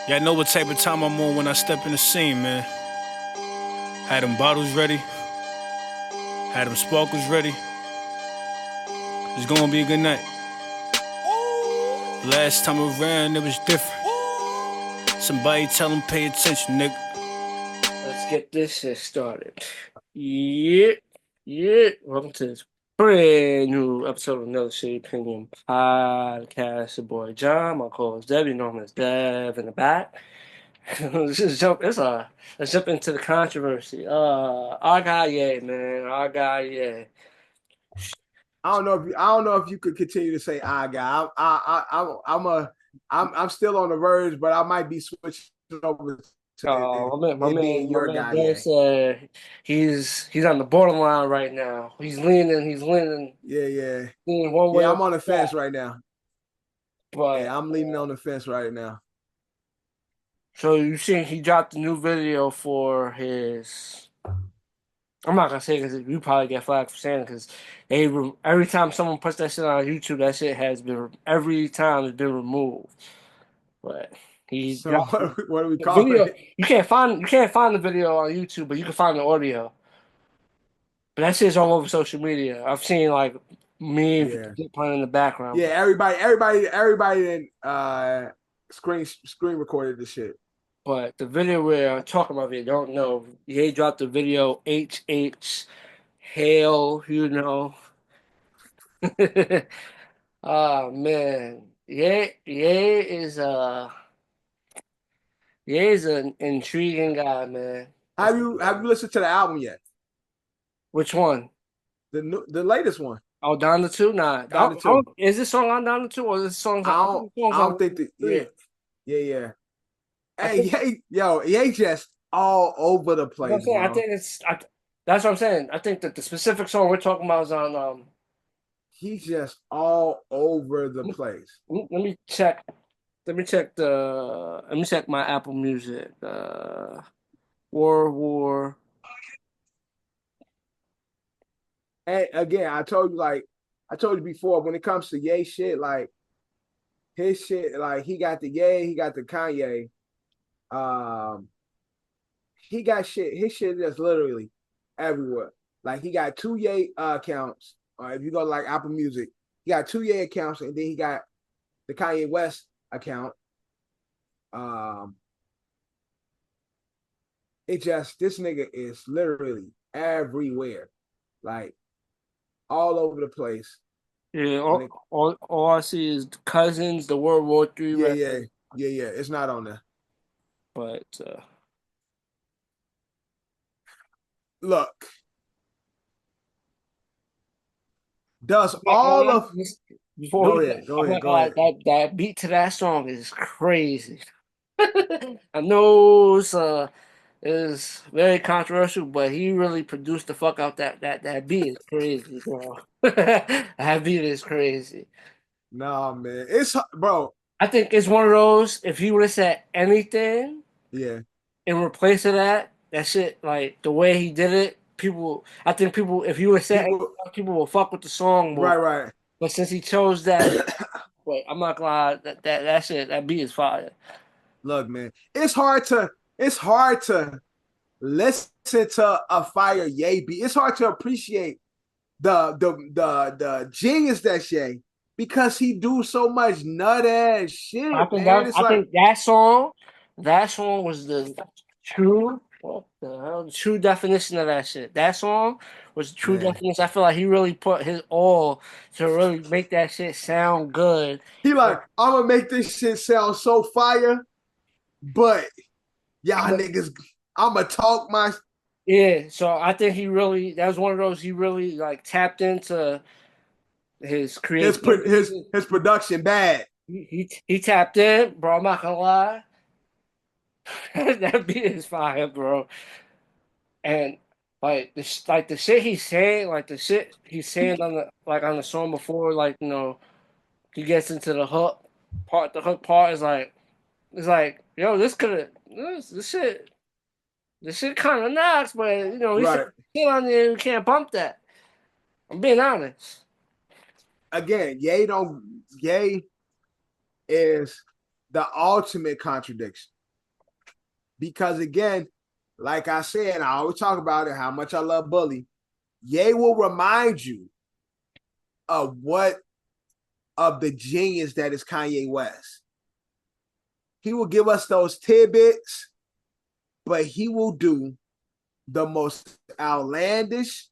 Yeah, I know what type of time I'm on when I step in the scene, man. Had them bottles ready, had them sparkles ready. It's gonna be a good night. Last time around, it was different. Somebody tell them pay attention, nigga. Let's get this shit started. Yeah, yeah. Welcome to this brand new episode of Another Shade Premium Podcast. Your boy John, my co-host Debbie, known as Dev in the back. Let's just jump. Let's jump into the controversy. Our guy, yeah, man. Our guy, yeah. I don't know if you could continue to say "I got." I'm still on the verge, but I might be switching over to My it man, being my your man guy. Dev Yeah, said he's on the borderline right now. He's leaning yeah. one way Yeah, or I'm on the the other. fence right now. But Yeah, I'm leaning on the fence right now. so you seen he dropped a new video for his. I'm not gonna say because you probably get flagged for saying because every time someone puts that shit on YouTube, that shit has been every time it's been removed. But he So dropped what do we the call video. it? You can't find the video on YouTube, but you can find the audio. But that shit's all over social media. I've seen like memes Yeah, playing in the background. yeah. Everybody then screen recorded the shit. But the video we're talking about, if you don't know, he dropped the video HH Hail, you know. Oh man. Yeah is an intriguing guy, man. Have you listened to the album yet? Which one? The latest one, Oh, Down to Two? Nah. Down to Two. Is this song on Down to Two or is this song I on, I don't think the song's I on don't think that. Yeah, 3? yeah. I Hey, think Ye, yo, Ye just all over the what I'm place, saying. bro. That's what I'm saying. I think that the specific song we're talking about is on He's just all over the place. let me check. Let me check my Apple Music. War. And again, I told you before, when it comes to Ye shit, like his shit, like he got the Ye, he got the Kanye. Um, he got shit. His shit is literally everywhere. Like he got two Ye accounts. Or if you go like Apple Music, he got two Ye accounts, and then he got the Kanye West account. Um, it just this nigga is literally everywhere, like all over the place. Yeah, When it, all I see is Cousins, the World War III yeah, yeah, record. yeah. It's not on there. But Look, does I'm not gonna all lie, of before go we ahead, get, go I'm ahead, not go gonna lie, ahead. that beat to that song is crazy. I know it's very controversial, but he really produced the fuck out that beat is crazy, bro. That beat is crazy. Nah, man, it's bro. I think it's one of those. If he would have said anything Yeah, in replace of that shit, like the way he did it, people. I think people, if he would have said anything, people, people will fuck with the song more. right, right. But since he chose that, wait, I'm not gonna lie, that shit, that beat is fire. Look, man, it's hard to listen to a fire Ye beat. It's hard to appreciate the genius that's Ye because he do so much nut ass shit, man. It's I like think that song was the true what the hell, the true definition of that shit. That song was the true man. definition. I feel like he really put his all to really make that shit sound good. He And like, I'm gonna make this shit sound so fire, but I'm y'all a, niggas, I'ma talk my yeah, so I think he really that was one of those he really like tapped into his creativity. his production bad. He tapped in, bro. I'm not gonna lie, that beat is fire, bro. And like the shit he's saying, like the shit he's saying on the song before, like he gets into the hook part. The hook part is like it's like yo, this shit kind of knocks, but he said Right. shit on there, you can't bump that. I'm being honest. Again, Ye is the ultimate contradiction. Because again, like I said, I always talk about it, how much I love Bully. Ye will remind you of the genius that is Kanye West. He will give us those tidbits, but he will do the most outlandish,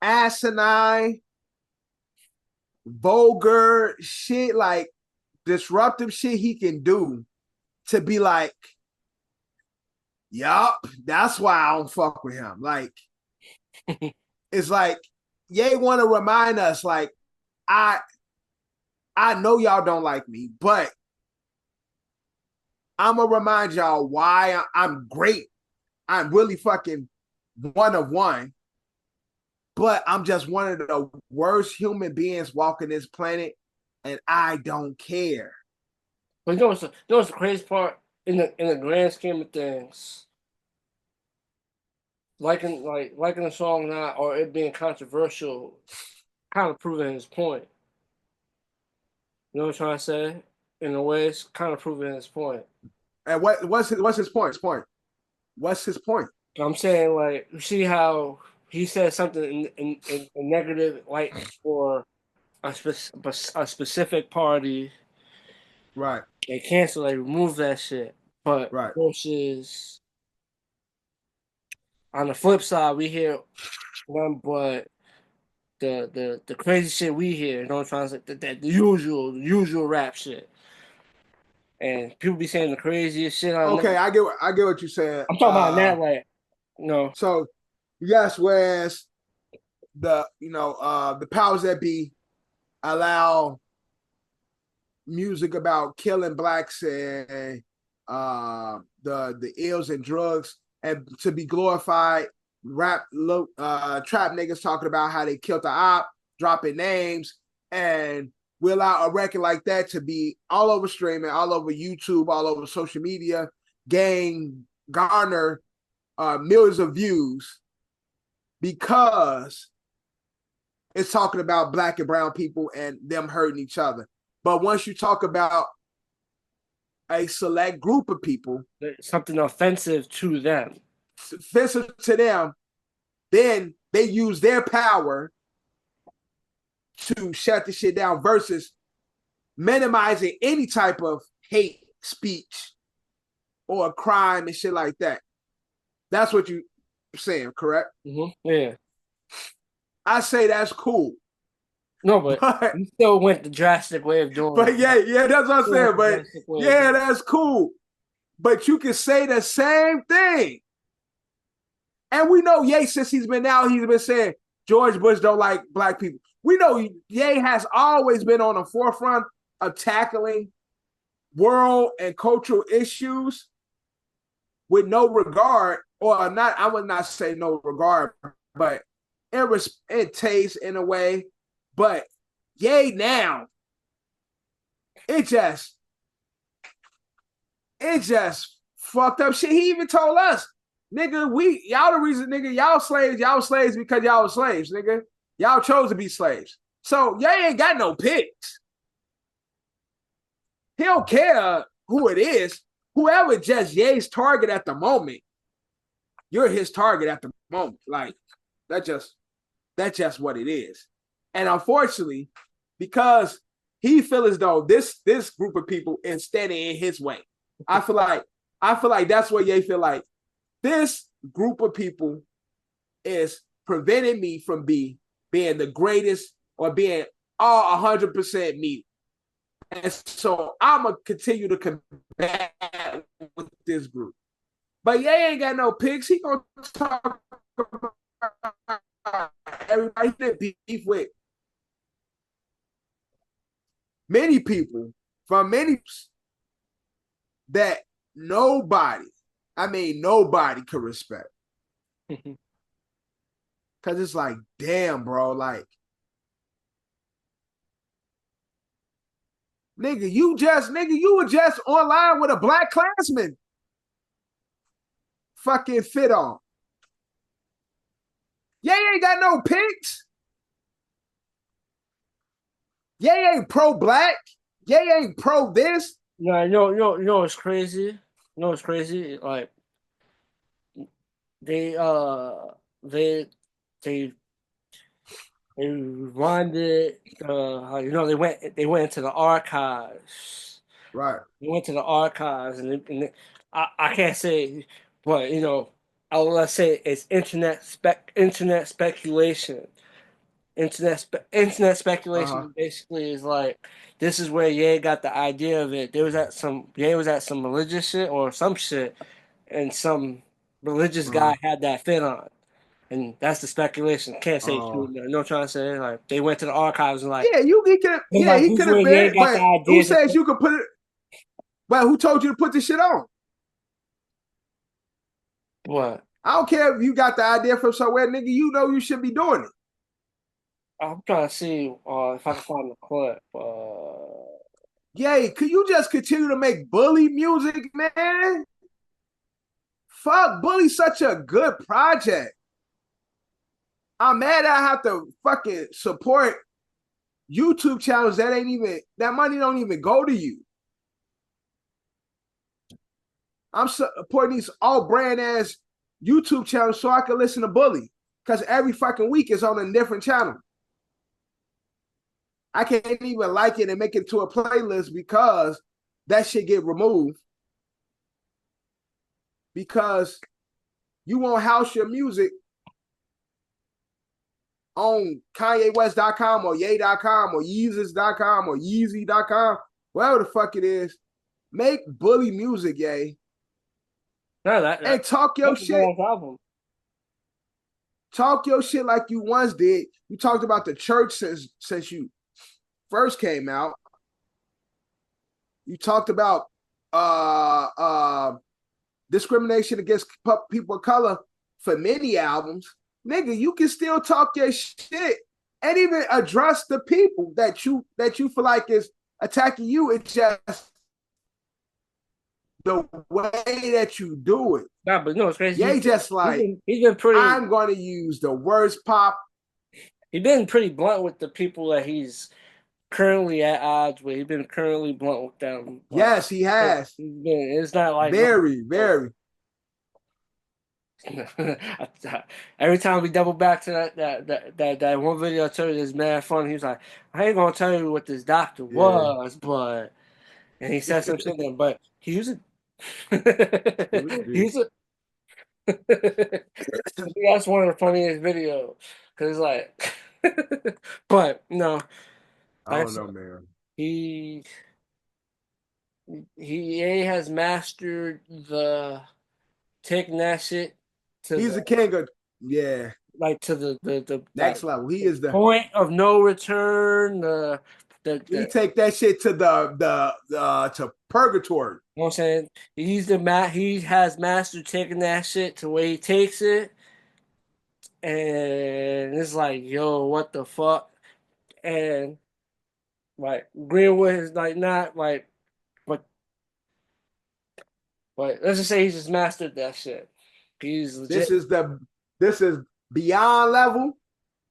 asinine, vulgar shit, like disruptive shit he can do to be like, yup, that's why I don't fuck with him. Like, it's like, Ye want to remind us, like, I know y'all don't like me, but I'm going to remind y'all why I'm great. I'm really fucking one of one, but I'm just one of the worst human beings walking this planet, and I don't care. But you know what's the crazy part? In the grand scheme of things, liking a song not or it being controversial, kind of proving his point. You know what I'm trying to say? In a way, it's kind of proving his point. And what's his point? What's his point? I'm saying, like, you see how he said something in negative, like, for a specific party. Right. They cancel, they remove that shit. But right. versus on the flip side, we hear one, but the crazy shit we hear, you know what I'm trying to say? The usual rap shit. And people be saying the craziest shit on Okay, I get what you're saying. I'm talking about that, like, no. So yes, whereas the powers that be allow music about killing blacks and the ills and drugs and to be glorified, trap niggas talking about how they killed the op, dropping names, and we allow a record like that to be all over streaming, all over YouTube, all over social media, garner millions of views because it's talking about black and brown people and them hurting each other. But once you talk about a select group of people, something offensive to them, then they use their power to shut the shit down versus minimizing any type of hate speech or crime and shit like that. That's what you're saying, correct? Mm-hmm. Yeah. I say that's cool. No, but you still went the drastic way of doing it. But yeah, that's what I'm saying. But yeah, that's cool. But you can say the same thing. And we know Ye, since he's been out, he's been saying George Bush don't like black people. We know Ye has always been on the forefront of tackling world and cultural issues with no regard, or not, I would not say no regard, but it tastes in a way. But Ye now, it just fucked up shit. He even told us, nigga, y'all the reason, nigga, y'all slaves because y'all were slaves, nigga. Y'all chose to be slaves. So Ye ain't got no picks. He don't care who it is. Whoever just Ye's target at the moment, you're his target at the moment. Like, that's just what it is. And unfortunately, because he feel as though this group of people is standing in his way. I feel like that's what Ye feel like. This group of people is preventing me from being the greatest or being all 100% me. And so I'm going to continue to combat with this group. But Ye ain't got no picks. He going to talk about everybody that beef with. Many people from many that nobody could respect. Because it's like, damn, bro, like, nigga, you were just online with a black classman. Fucking fit on. Ye ain't got no pics. Ye ain't pro-black. Ye ain't pro this. No, you know what's crazy? You know what's crazy? Like they they they they rewinded you know they went into the archives. Right. They went to the archives I can't say, but you know, let's say it's internet speculation. Internet Uh-huh. speculation basically is like this is where Ye got the idea of it. Ye was at some religious shit or some shit, and some religious Uh-huh. guy had that fit on, and that's the speculation. Can't say true. Oh. You know what I'm trying to say? Like they went to the archives and Yeah, he could it's like he this is could where have Ye been, got the but who idea to says you could put it, but who told you to put this shit on? what? I don't care if you got the idea from somewhere, nigga. You know you should be doing it. I'm trying to see if I can find the clip. Yay, could you just continue to make bully music, man? Fuck, Bully's such a good project. I'm mad I have to fucking support YouTube channels that ain't even, that money don't even go to you. I'm supporting these all brand ass YouTube channels so I can listen to Bully. Because every fucking week it's on a different channel. I can't even like it and make it to a playlist because that shit get removed. Because you won't house your music on KanyeWest.com or Ye.com or Yeezus.com or Yeezy.com, whatever the fuck it is. Make bully music, Ye. No, And talk your that's a good shit. ass album. Talk your shit like you once did. You talked about the church since you first came out. You talked about discrimination against people of color for many albums. Nigga, you can still talk your shit and even address the people that you feel like is attacking you. It's just the way that you do it. Nah, but no, it's crazy. Yeah, just like He's been pretty. I'm going to use the worst pop. He's been pretty blunt with the people that he's currently at odds with. He's been currently blunt with them. Like, Yes, he has. it's not like Very, very. every time we double back to that one video I told you is mad fun. He was like, I ain't gonna tell you what this doctor Yeah. was, but and he said some shit there, but he was a he's a that's one of the funniest videos because like but no, I like I don't said, know, man. he he has mastered the taking that shit to He's the the king of, yeah, like to the like next level. He is the, point of no return. he The take that shit to to purgatory. you know what I'm saying? He has mastered taking that shit to where he takes it, and it's like, yo, what the fuck? And like Greenwood is like not like, but let's just say he's just mastered that shit. He's This legit. is the, this is beyond level.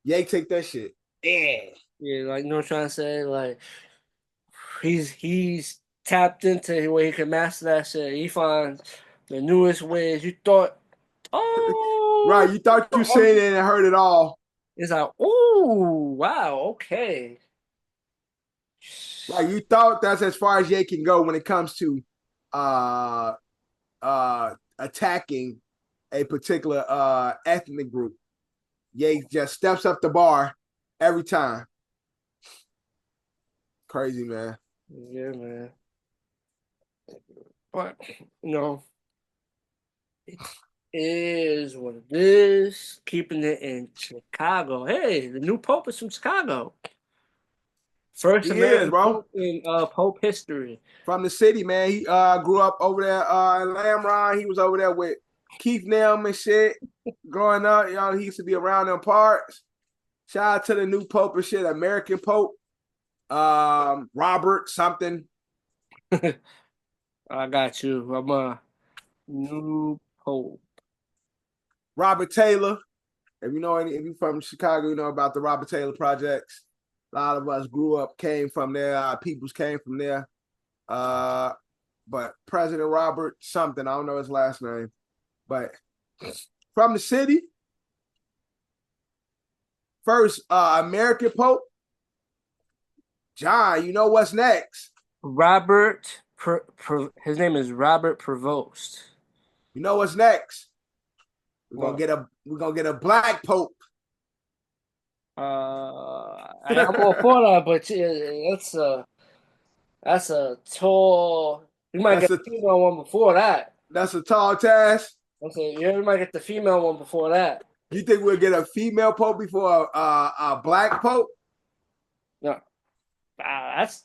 Yay, take that shit. Yeah. Yeah, like you know what I'm trying to say? Like he's tapped into where he can master that shit. He finds the newest ways. You thought, Right. oh, You thought you seen it and heard it all. it's like, oh, wow, okay. Like you thought that's as far as Ye can go when it comes to uh attacking a particular ethnic group. Ye just steps up the bar every time. Crazy, man. Yeah, man. But you know, it is what it is. Keeping it in Chicago. Hey, the new Pope is from Chicago. First He is, American bro. Pope in Pope history. From the city, man. He grew up over there in Lamron. He was over there with Keith Nelm and shit. Growing up, y'all, he used to be around them parts. Shout out to the new Pope and shit, American Pope. Robert something. I got you. I'm a new Pope. Robert Taylor. If you know any, if you from Chicago, you know about the Robert Taylor projects. A lot of us grew up, came from there. Our peoples came from there. But President Robert something, I don't know his last name, but from the city, first American Pope, John. You know what's next? His name is Robert Prevost. You know what's next? What? We're gonna get a black Pope. I'm all for that, but that's a tall. We might That's get a the female one before that. that's a tall task. Okay, yeah, we might get the female one before that. You think we'll get a female Pope before a black Pope? No, that's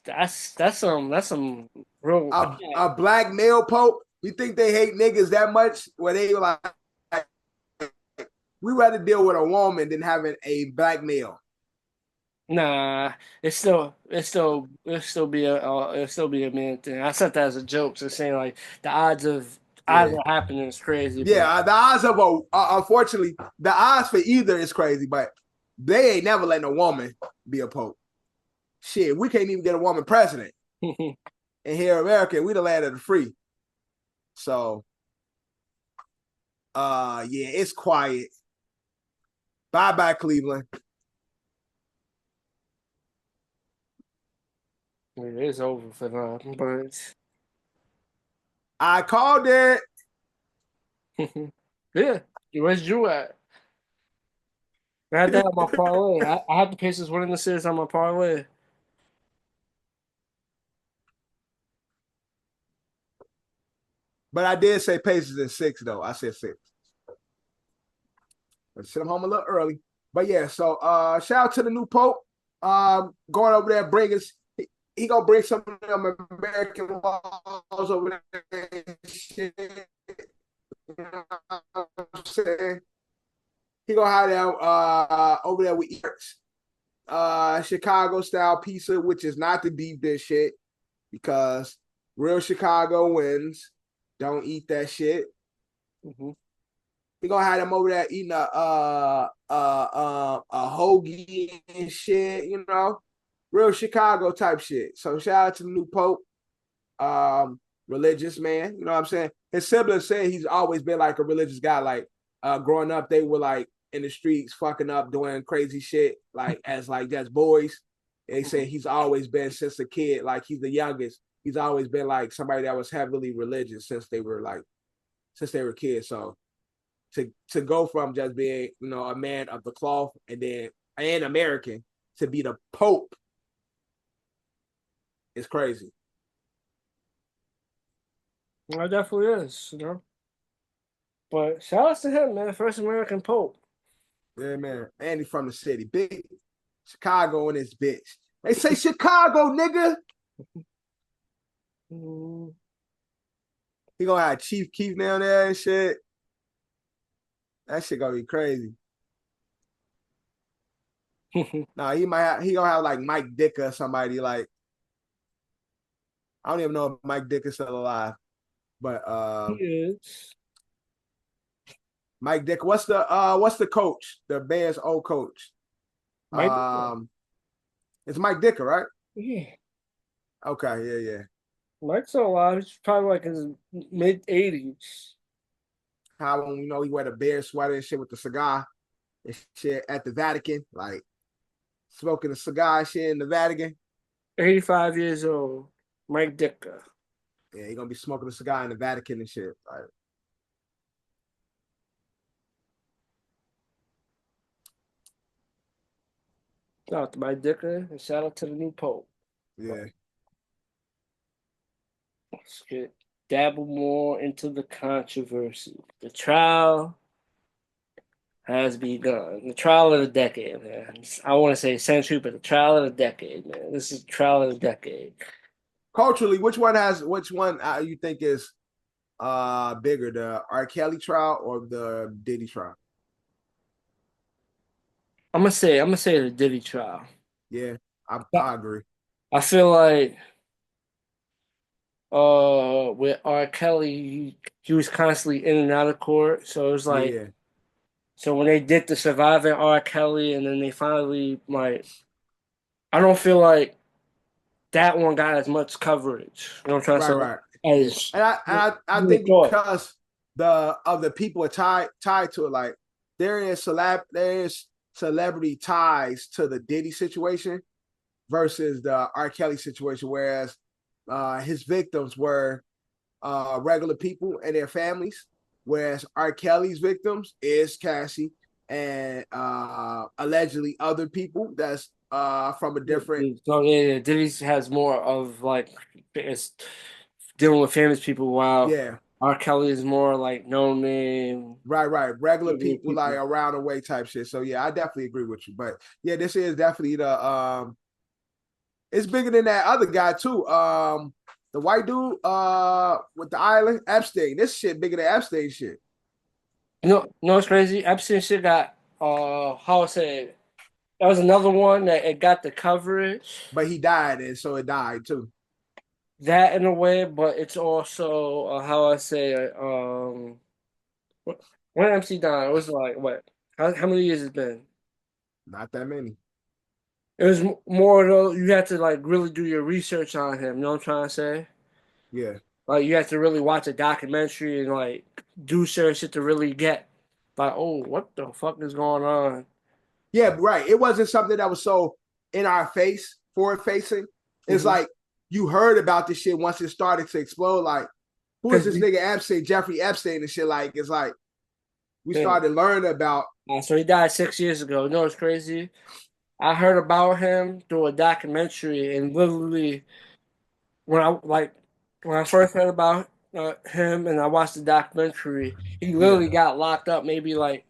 some real. A black male Pope? You think they hate niggas that much? Where they like, we rather deal with a woman than having a black male. Nah, it'll still be a man thing. I said that as a joke, so saying like the odds Yeah. of happening is crazy. But Yeah, the odds of unfortunately, the odds for either is crazy, but they ain't never letting a woman be a pope. Shit, we can't even get a woman president. And here in America, we the land of the free. So, yeah, it's quiet. Bye bye, Cleveland. it is over for them. But I called it. yeah, where's Drew at? I had that on my parlay. I have the Pacers winning the series on my parlay. But I did say Pacers in 6, though. I said 6. I sent him home a little early. But yeah, so shout out to the new Pope. Going over there, bringing he gonna bring some of them American laws over there and shit. You know what I'm saying? He gonna have that over there with Chicago style pizza, which is not the deep dish shit, because real Chicago wins. Don't eat that shit. Mm-hmm. He gonna have them over there eating a hoagie and shit, you know, real Chicago type shit. So shout out to the new Pope, religious man. You know what I'm saying? His siblings say he's always been like a religious guy. Like growing up, they were like in the streets, fucking up, doing crazy shit, like as like just boys. They say he's always been since a kid, like he's the youngest. He's always been like somebody that was heavily religious since they were kids. So to go from just being, you know, a man of the cloth and then an American to be the Pope is crazy. It definitely is, you know. But shout out to him, man. First American Pope. Yeah, man. And he's from the city. Big Chicago in this bitch. They say Chicago, nigga. Mm. He gonna have Chief Keef down there and shit. That shit gonna be crazy. Nah, he gonna have like Mike Dick or somebody like. I don't even know if Mike Dick is still alive. But He is. Mike Dick, what's the coach? The Bears old coach. Mike It's Mike Dicker, right? Yeah. Okay, yeah. Mike's still alive. He's probably like in his mid-80s. How long, you know, he wear the bear sweater and shit with the cigar and shit at the Vatican, like smoking a cigar and shit in the Vatican. 85 years old. Mike Ditka. Yeah, he gonna be smoking a cigar in the Vatican and shit. Like, Shout out to Mike Ditka and shout out to the new Pope. yeah. Let's get dabble more into the controversy. The trial has begun. The trial of the decade, man. I want to say century, but the trial of the decade, man. This is the trial of the decade. Culturally, which one you think is bigger, the R. Kelly trial or the Diddy trial? I'm gonna say the Diddy trial. Yeah, I agree. I feel like with R. Kelly, he was constantly in and out of court. So it was like Yeah. so when they did the surviving R. Kelly and then they finally like I don't feel like that one got as much coverage. You know what I'm trying Right. to say? As And I you would think thought. because the people are tied to it, like there is celebrity ties to the Diddy situation versus the R. Kelly situation, whereas his victims were regular people and their families, whereas R. Kelly's victims is Cassie and allegedly other people that's from a different. So yeah, Diddy has more of like it's dealing with famous people, while Yeah, R. Kelly is more like no name, right. Regular regular people like people. around the way type shit. So yeah, I definitely agree with you. But yeah, this is definitely the it's bigger than that other guy too. The white dude with the island, Epstein. This shit bigger than Epstein shit. No, it's crazy. Epstein shit got how I say that was another one that it got the coverage. But he died, and so it died too. That in a way, but it's also how I say when MC died, it was like what? How many years it's been? Not that many. It was more though. You had to like really do your research on him. You know what I'm trying to say? Yeah. Like you have to really watch a documentary and like do certain shit to really get like, oh, what the fuck is going on? Yeah, right. It wasn't something that was so in our face, forward facing. It's Mm-hmm. like you heard about this shit once it started to explode. Like, who is Because this nigga Epstein, Jeffrey Epstein, and shit? Like, it's like we started learning about. so he died 6 years ago. You know what's crazy? I heard about him through a documentary, and literally when I first heard about him and I watched the documentary, he Yeah, literally got locked up maybe like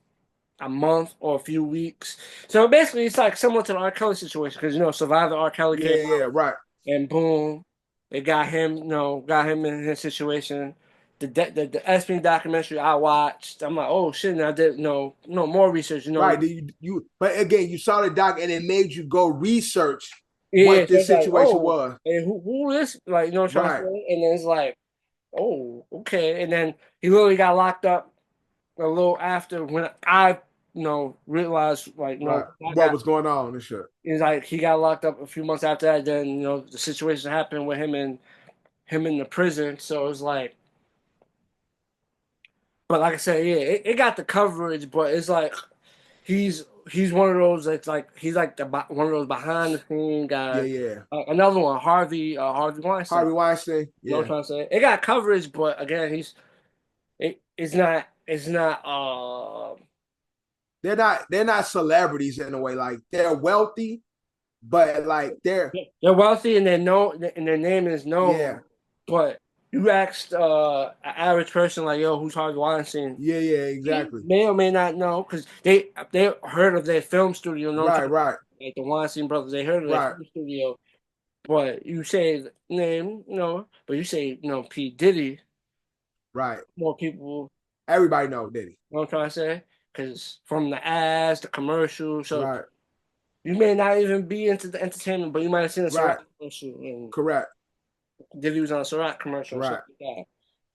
a month or a few weeks. So basically, it's like similar to the R. Kelly situation because Survivor R. Kelly came out right. and boom, they got him. Got him in his situation. The Epstein documentary I watched, I'm like, oh shit! And I did no more research. Right. But again, you saw the doc and it made you go research Yeah. what So this it's like, situation oh, was. and who is like what I'm trying to Right. say? And then it's like, oh, okay. And then he literally got locked up a little after when I realized like Right. I What got. was going on and shit. It's like he got locked up a few months after that. Then the situation happened with him in the prison. So it was like, but like I said, yeah, it got the coverage, but it's like he's one of those that's like he's like one of those behind the scene Yeah, guys. yeah. Another one, Harvey Weinstein. Harvey Weinstein. You know what Yeah. I'm trying to say? It got coverage, but again, it's not They're not celebrities in a way. Like they're wealthy, but like they're wealthy and they're known and their name is yeah. known, but you asked an average person like, yo, who's Harvey Weinstein? Yeah, They exactly. may or may not know because they heard of their film studio. No, Right. like the Weinstein brothers, they heard of their Right. film studio. But you say the name, but you say P Diddy, Right. more people. Everybody know Diddy. You know what I'm trying to say? Because from the ads, the commercial, so Right. you may not even be into the entertainment, but you might have seen a Ciroc Right. commercial and Correct. Diddy was on a Ciroc commercial and shit Right. like that.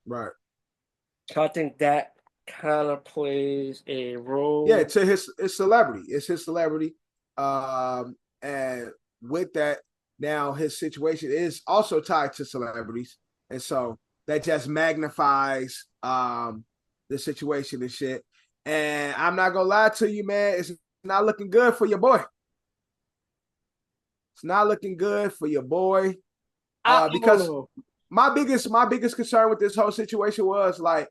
Right. So I think that kind of plays a Yeah, role. to his celebrity. It's his celebrity. And with that, now his situation is also tied to celebrities. And so that just magnifies the situation and shit. And I'm not gonna lie to you, man. It's not looking good for your boy. It's not looking good for your boy. I don't Because know. my biggest concern with this whole situation was like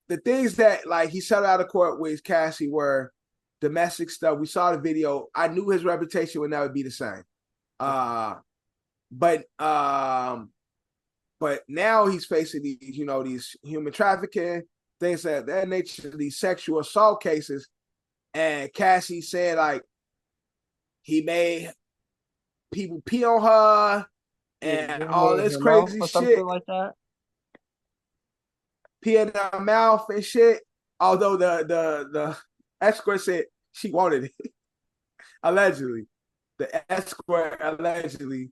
the things that like he settled out of court with Cassie were domestic stuff. We saw the video. I knew his reputation would never be the same. Uh but but now he's facing these human trafficking, things of that nature, these sexual assault cases. And Cassie said like he made people pee on her and all In this her mouth crazy or shit, something like that. pee in her mouth and shit. Although the escort said she wanted it, allegedly. The escort allegedly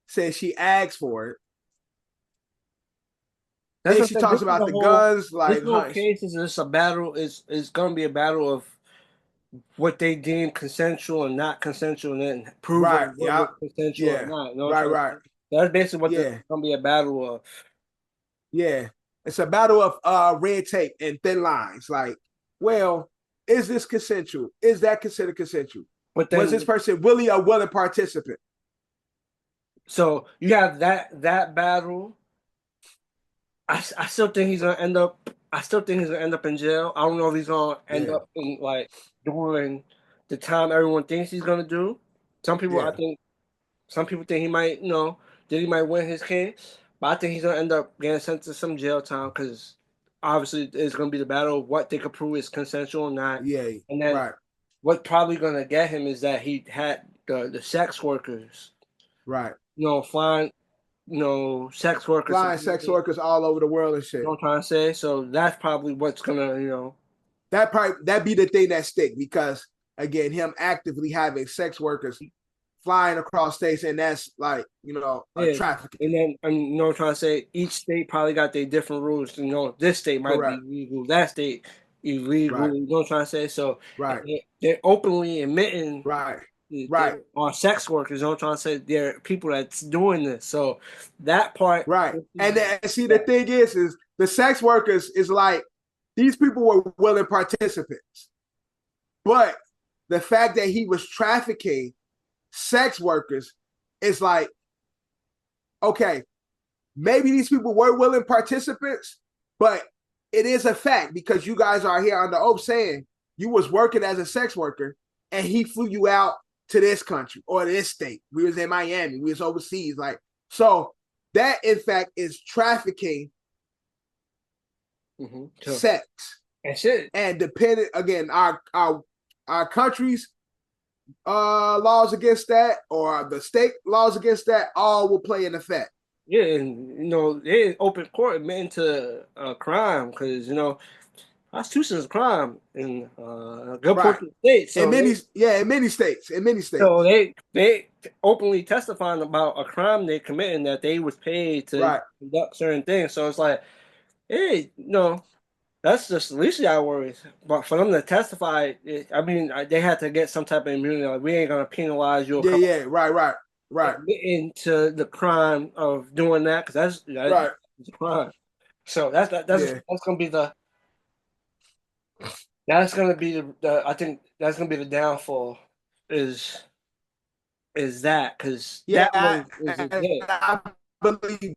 said she asked for it. That's Then what she I said. talks about the guns, This like whole hunch. case is just a battle. Is going to be a battle of what they deem consensual and not consensual, and then Right. proving what Yeah. was consensual or Yeah. not. You know what Right. I'm trying to Right. say? That's basically what this is Yeah. gonna be a battle of. Yeah. It's a battle of red tape and thin lines. Like, well, is this consensual? Is that considered consensual? But Was this then, person really a willing participant? so you have that battle. I still think he's gonna end up. I still think he's gonna end up in jail. I don't know if he's gonna end Yeah. up in like doing the time everyone thinks he's gonna do. Some people, I Yeah. think, some people think he might, that he might win his case, but I think he's gonna end up getting sent to some jail time because obviously it's gonna be the battle of what they could prove is consensual or not, Yeah. and then Right. what probably gonna get him is that he had the sex workers, Right. flying, sex workers. Flying sex workers all over the world and You know shit. what I'm trying to say? So that's probably what's gonna, That be the thing that stick because again, him actively having sex workers flying across states, and that's like, a yeah. trafficking. And then, what I'm trying to say, each state probably got their different rules. This state might be Correct. legal, that state illegal. Right. You know what I'm trying to say? So Right. they're openly admitting Right. they Right. are sex workers. You know what I'm trying to say? They're people that's doing this. So that part, Right. And then, see, the thing is the sex workers is like these people were willing participants, but the fact that he was trafficking sex workers is like, okay, maybe these people were willing participants, but it is a fact because you guys are here on the oath saying you was working as a sex worker and he flew you out to this country or this state. We was in Miami, we was overseas. Like, so that in fact is trafficking sex. and shit. And depending again, our country's laws against that or the state laws against that all will play in effect. Yeah, and they in open court admitting to crime because prostitution is a crime in a good Right. portion of the states. In So many states. In many states. so they openly testifying about a crime they committing that they was paid to Right. conduct certain things. So it's like, hey, that's just the least of our worries. But for them to testify, I mean, they had to get some type of immunity. Like, we ain't gonna penalize you. Yeah, yeah, right. Into the crime of doing that because Right. that's a crime. So that's Yeah. gonna be the I think that's gonna be the downfall is that because Yeah, that one is legit. I believe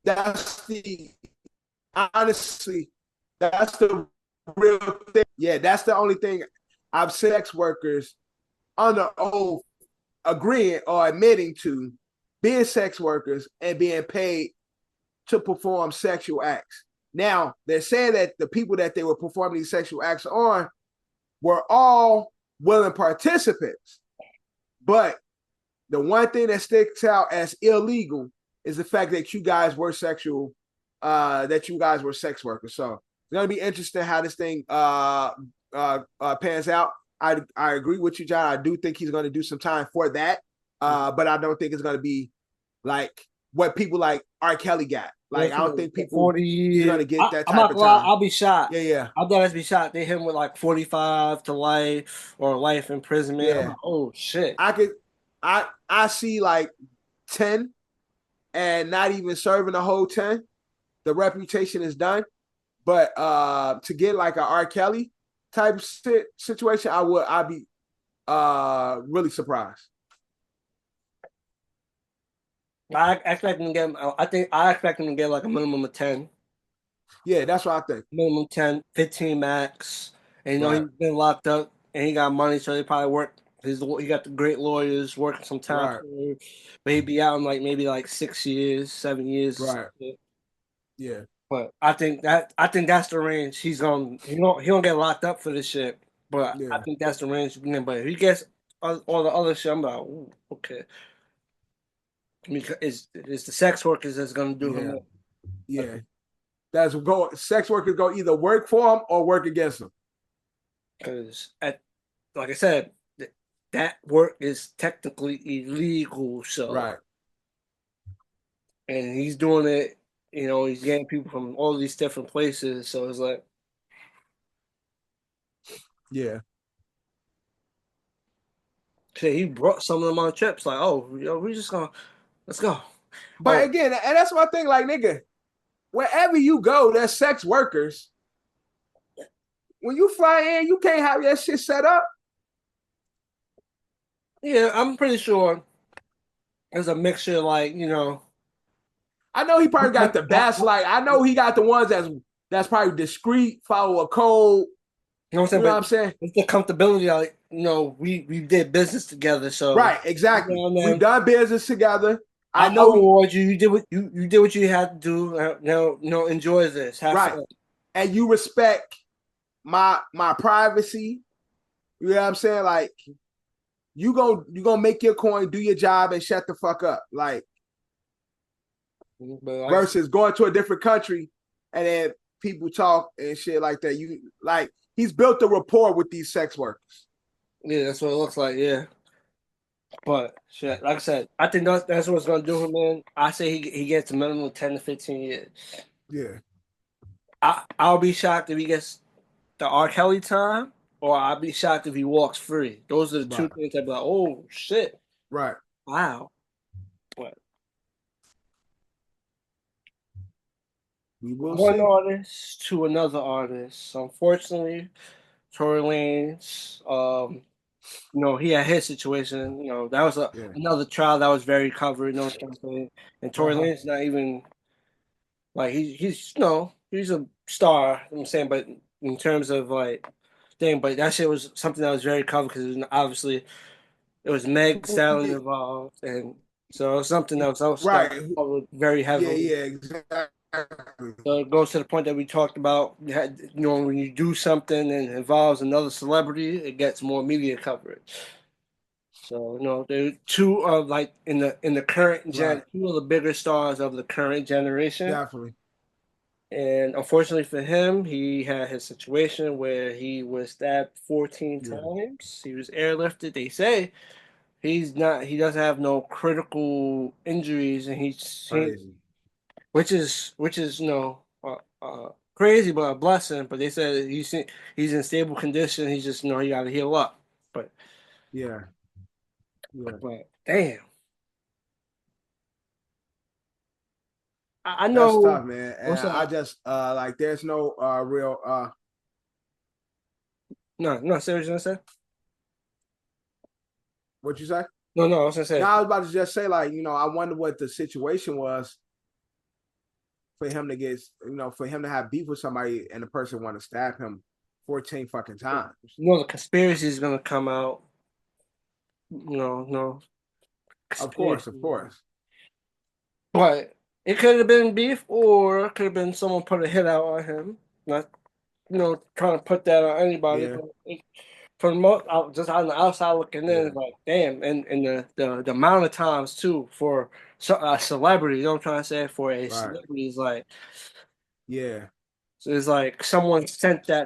honestly, that's the real thing. Yeah, that's the only thing I've sex workers under oath agreeing or admitting to being sex workers and being paid to perform sexual acts. Now, they're saying that the people that they were performing these sexual acts on were all willing participants. But the one thing that sticks out as illegal is the fact that you guys were sex workers. So it's gonna be interesting how this thing pans out. I agree with you, John. I do think he's gonna do some time for that. But I don't think it's gonna be like what people like R. Kelly got. Like, I don't think people 40 years. He's gonna get that I'm type not of gonna lie, time. I'll be shocked. Yeah. I'll be shocked. They hit him with like 45 to life or life imprisonment. Yeah. I'm like, oh shit. I see like 10 and not even serving the whole 10. The reputation is done. But to get like a R. Kelly type situation, I'd be really surprised. I expect him to get. I expect him to get like a minimum of 10. Yeah, that's what I think. Minimum 10, 15 max. And Right. he's been locked up and he got money, so they probably work. He got the great lawyers working some time Right. for him. But he'd be out in like maybe like 6 years, 7 years. Right. Yeah. But I think that's the range he's gonna he don't get locked up for this shit. But I think that's the range. But if he gets all the other shit, I'm like, ooh, okay. Because it's the sex workers that's gonna do him. Yeah. Sex workers go either work for him or work against him. Because like I said, that work is technically illegal. So Right. And he's doing it. He's getting people from all these different places. So it's like, yeah. Shit, he brought some of them on trips. Like, oh, yo, we just gonna let's go. But Oh, again, and that's my thing. Like, nigga, wherever you go, there's sex workers. When you fly in, you can't have that shit set up. yeah, I'm pretty sure there's a mixture. Like, you know, I know he probably got the best. Like, I know he got the ones that's probably discreet, follow a code. you know what I'm You saying? know what But I'm saying? it's the comfortability. Like, you know, we did business together, so Right, exactly. you know, We've man. done business together. I I'll know. reward you. You did what you had to do. Now, enjoy this. Have Right, fun. and you respect my privacy. You know what I'm saying? Like, you gonna make your coin, do your job, and shut the fuck up. Like, But like, versus going to a different country and then people talk and shit like that. You like he's built a rapport with these sex workers. yeah, that's what it looks like. Yeah, but shit, like I said, I think that's what's gonna do him, man. I say he gets a minimum of 10 to 15 years. Yeah, I'll be shocked if he gets the R. Kelly time, or I'll be shocked if he walks free. Those are the two right, things I'd be like, oh shit, right. wow. But We will one see. artist to another artist. Unfortunately, Tory Lanez, he had his situation. That was Yeah. another trial that was very covered. You know what I'm saying? And Tory Uh-huh. Lanez not even like he's a star. I'm saying, but in terms of like thing, but that shit was something that was very covered because obviously it was Meg Stallion involved, and so it was something that was also that Right. was covered very Yeah, heavily. yeah, exactly. So it goes to the point that we talked about. When you do something and it involves another celebrity, it gets more media coverage. So the two of like in the current Right. two of the bigger stars of the current generation. Definitely. And unfortunately for him, he had his situation where he was stabbed 14 Yeah. times. He was airlifted. They say he doesn't have no critical injuries, and Crazy. which is crazy, but a blessing. But they said he's in stable condition. He's just he got to heal up. But Yeah. Yeah. but damn, I That's know. tough, man. And What's I up? just like there's no real No, no, seriously, gonna say? what you say? No, I was gonna No, say. I was about to just say, like, I wonder what the situation was for him to get, for him to have beef with somebody and the person want to stab him 14 fucking times. The conspiracy is gonna come out. No Of course, conspiracy. of course. But it could have been beef, or it could have been someone put a hit out on him. Not, trying to put that on anybody. Yeah, But for the most, just on the outside looking in, yeah, it's like, damn, and the amount of times too for a celebrity. You know what I'm trying to say? For a right. celebrity is like, Yeah, so it's like someone set that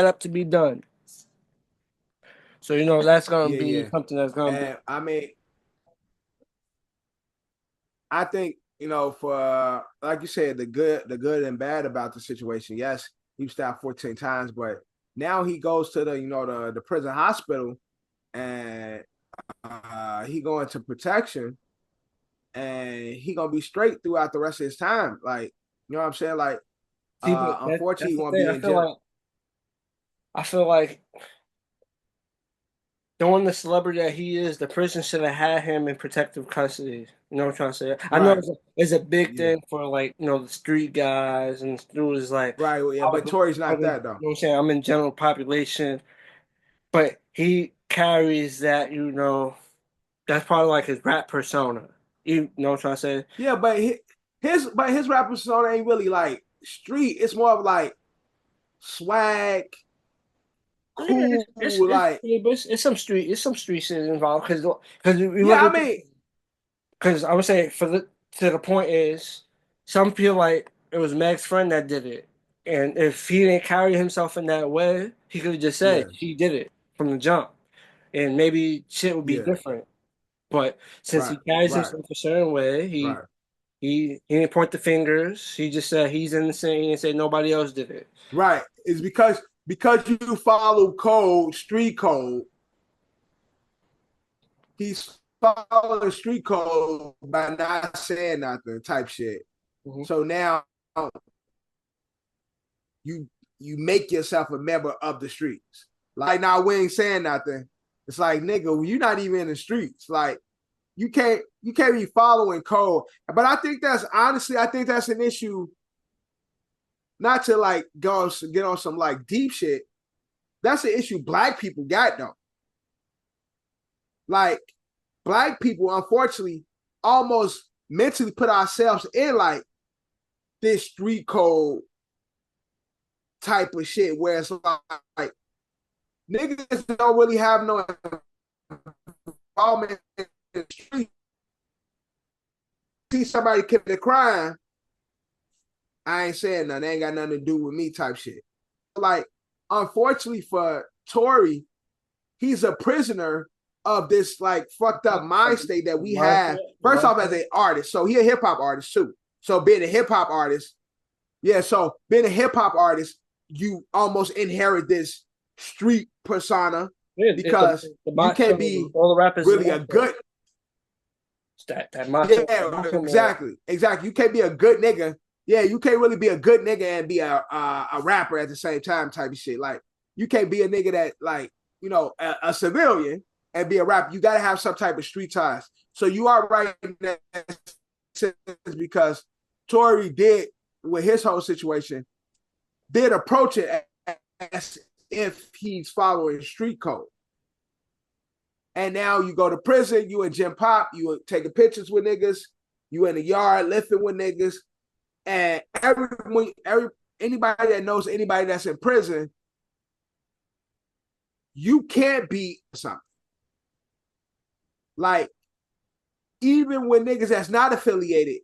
up to be done. So that's gonna yeah, be yeah. something that's gonna be. And I mean, I think, for like you said, the good and bad about the situation. Yes, he stabbed 14 times, but now he goes to the prison hospital and he going to protection and he gonna be straight throughout the rest of his time. Like, you know what I'm saying? Like, See, but unfortunately, that's he the gonna thing. be in jail. I feel like knowing the celebrity that he is, the prison should have had him in protective custody. You know what I'm trying to say? I know Right. it's a big Yeah. thing for like the street guys and dudes like Right. Well, yeah. But Tory's not you that though. know what I'm saying? I'm in general population, but he carries that. That's probably like his rap persona. You know what I'm trying to say? Yeah, but his rap persona ain't really like street. It's more of like swag, Yeah, cool. Like, it's some street shit involved because we look yeah. at I mean, because I would say to the point is some feel like it was Meg's friend that did it, and if he didn't carry himself in that way, he could have just said yeah, she did it from the jump, and maybe shit would be yeah. different. But since Right, he carries right, himself a certain way, he right, he he didn't point the fingers. He just said he's innocent and said nobody else did it. right. It's because you follow code, street code. he's following street code by not saying nothing type shit. Mm-hmm. So now you make yourself a member of the streets. Like now we ain't saying nothing. It's like, nigga, you're not even in the streets. Like you can't be following code. But I think that's an issue. Not to like get on some like deep shit. That's an issue Black people got though. Like Black people, unfortunately, almost mentally put ourselves in like this street code type of shit where it's like niggas don't really have no involvement in the street. See somebody commit a crime, I ain't saying nothing. They ain't got nothing to do with me type shit. Like, unfortunately for Tory, he's a prisoner of this like fucked up mind state that we have. First off, as an artist, so he a hip hop artist too. So being a hip hop artist, you almost inherit this street persona because you can't be all the rappers really a good. Exactly. You can't be a good nigga. Yeah, you can't really be a good nigga and be a rapper at the same time type of shit. Like you can't be a nigga that like, you know, a civilian and be a rapper. You got to have some type of street ties. So you are right in that sense because Tory did, with his whole situation, did approach it as if he's following street code. And now you go to prison, you in Gym Pop, you taking pictures with niggas, you in the yard lifting with niggas, and anybody that knows anybody that's in prison, you can't be something. Like, even when niggas that's not affiliated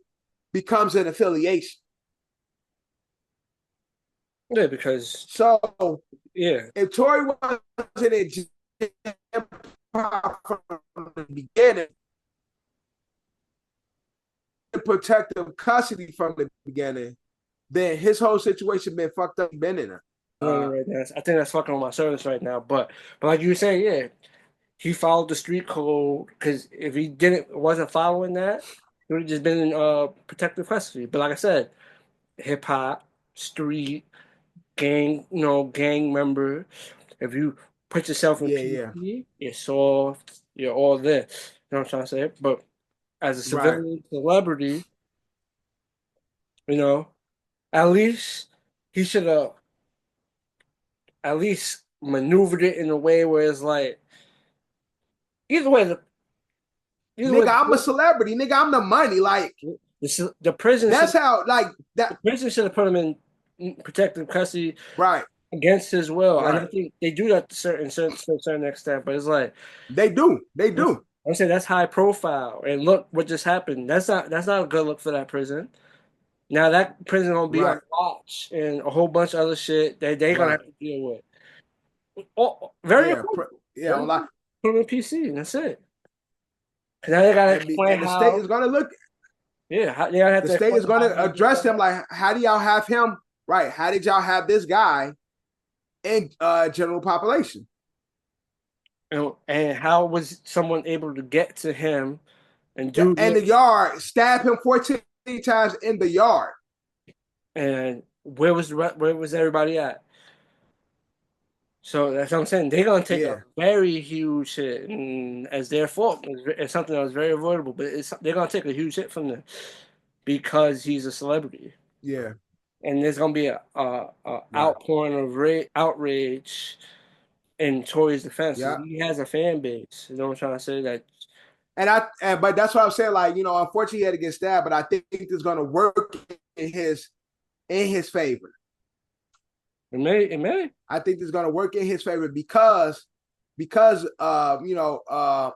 becomes an affiliation. Yeah, because if Tory wasn't in Gym Pop from the beginning, protective custody from the beginning, then his whole situation been fucked up. Been in it. Right now. I think that's fucking on my service right now. But like you were saying, yeah, he followed the street code because if he wasn't following that, he would have just been in protective custody. But like I said, hip hop, street, gang member. If you put yourself in PC, you're soft, you're all this. You know what I'm trying to say? But as a civilian celebrity, you know, at least he should have at least maneuvered it in a way where it's like, either way, I'm a celebrity. Nigga, I'm the money. Like the prison. That's how like that. The prison should have put him in protective custody, right, against his will. Right. And I think they do that to a certain extent. But it's like they do. I'm saying that's high profile. And look what just happened. That's not a good look for that prison. Now that prison gonna be on watch and a whole bunch of other shit that they gonna have to deal with. Oh, very Put him in PC and that's it. Now they gotta explain the how state is gonna look. Yeah, the state is gonna address him. Like, how do y'all have him? Right? How did y'all have this guy in general population? And how was someone able to get to him and do in the yard, stab him 14 times in the yard? And where was everybody at? So that's what I'm saying. They're gonna take a very huge hit, and as their fault, it's something that was very avoidable. But they're gonna take a huge hit from this because he's a celebrity. Yeah, and there's gonna be a outpouring of outrage in Tory's defense. Yeah. He has a fan base. You know what I'm trying to say? That. But that's what I'm saying. Like, you know, unfortunately, he had to get stabbed, but I think it's gonna work in his favor. It may. I think it's gonna work in his favor because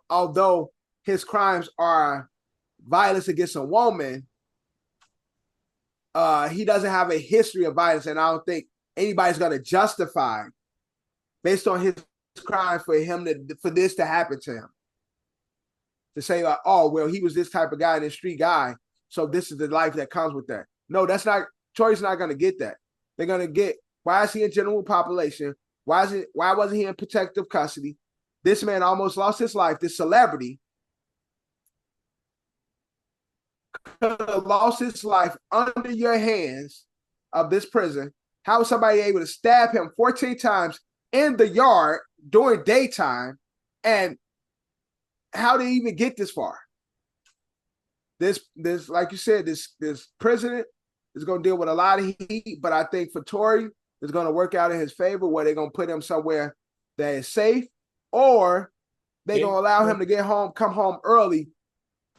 although his crimes are violence against a woman, he doesn't have a history of violence, and I don't think anybody's gonna justify, based on his crime, for this to happen to him. To say like, oh well, he was this type of guy, this street guy, so this is the life that comes with that. No, that's not. Tory's not gonna get that. They're gonna get. Why is he in general population? Why wasn't he in protective custody? This man almost lost his life. This celebrity could have lost his life under your hands of this prison. How was somebody able to stab him 14 times in the yard during daytime? And how did he even get this far? This, like you said, this president is going to deal with a lot of heat, but I think for Tory, it's going to work out in his favor, where they're going to put him somewhere that is safe, or they're going to allow him to get home, come home early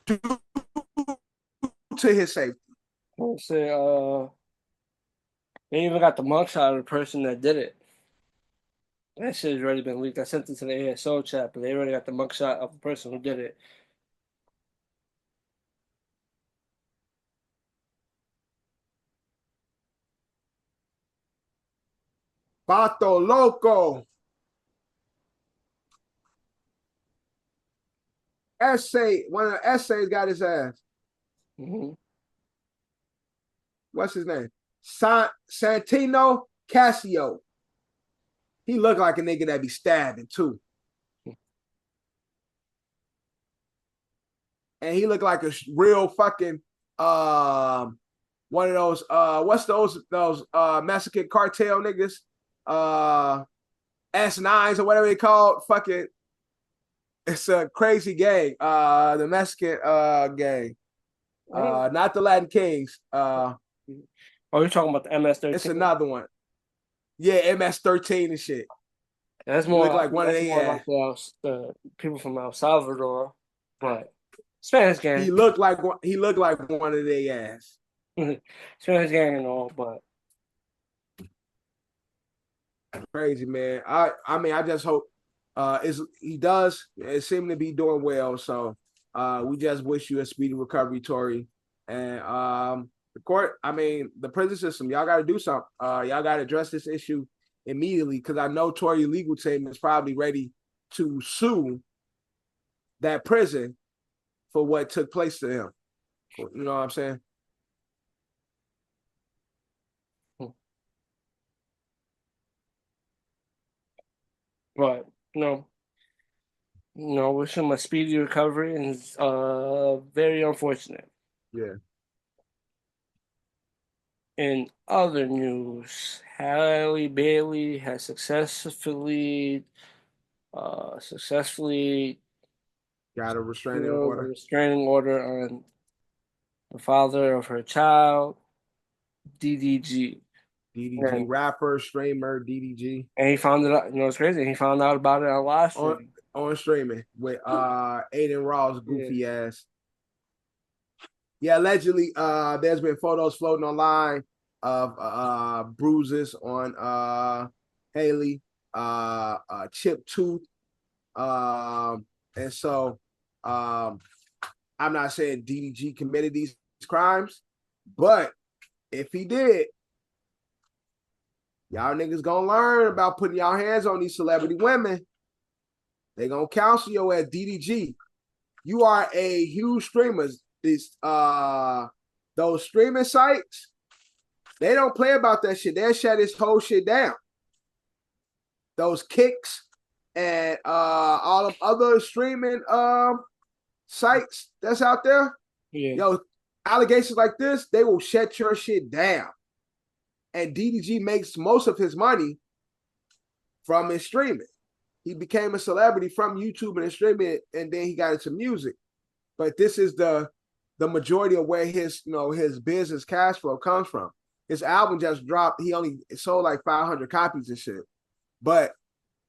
due to his safety. Say, they even got the mugshot of the person that did it. That shit has already been leaked. I sent it to the ASO chapter. They already got the mugshot of the person who did it. Pato Loco. Essay, one of the essays got his ass. Mm-hmm. What's his name? Santino Casio. He looked like a nigga that be stabbing too. And he looked like a real fucking one of those what's those Mexican cartel niggas? S9s or whatever they call fucking. It's a crazy gang. The Mexican gang. Not the Latin Kings. Oh, you're talking about the MS-13? It's another one. Yeah, MS-13 and shit. That's more look like one of the people from El Salvador, but Spanish gang. He looked like one of their ass. Spanish gang and all, but crazy, man. I mean, I just hope he does. It seemed to be doing well, so we just wish you a speedy recovery, Tory. And the court, I mean, the prison system, y'all got to do something. Y'all got to address this issue immediately, because I know Tory legal team is probably ready to sue that prison for what took place to him. You know what I'm saying? But no, wish him a speedy recovery, and it's very unfortunate. Yeah. In other news, Halle Bailey has successfully got a restraining order on the father of her child, DDG. DDG, rapper, streamer, DDG. And he found it out, it's crazy. He found out about it on live stream. On streaming with Aiden Raw's goofy ass. Yeah, allegedly, there's been photos floating online of bruises on Haley, chipped tooth. And so I'm not saying DDG committed these crimes, but if he did, y'all niggas gonna learn about putting y'all hands on these celebrity women. They gonna counsel you at DDG. You are a huge streamer. Those streaming sites, they don't play about that shit. They'll shut this whole shit down. Those Kicks and all of other streaming sites that's out there. Yeah. Yo, allegations like this, they will shut your shit down. And DDG makes most of his money from his streaming. He became a celebrity from YouTube and streaming, and then he got into music. But this is the majority of where his business cash flow comes from. His album just dropped. He only sold like 500 copies and shit. But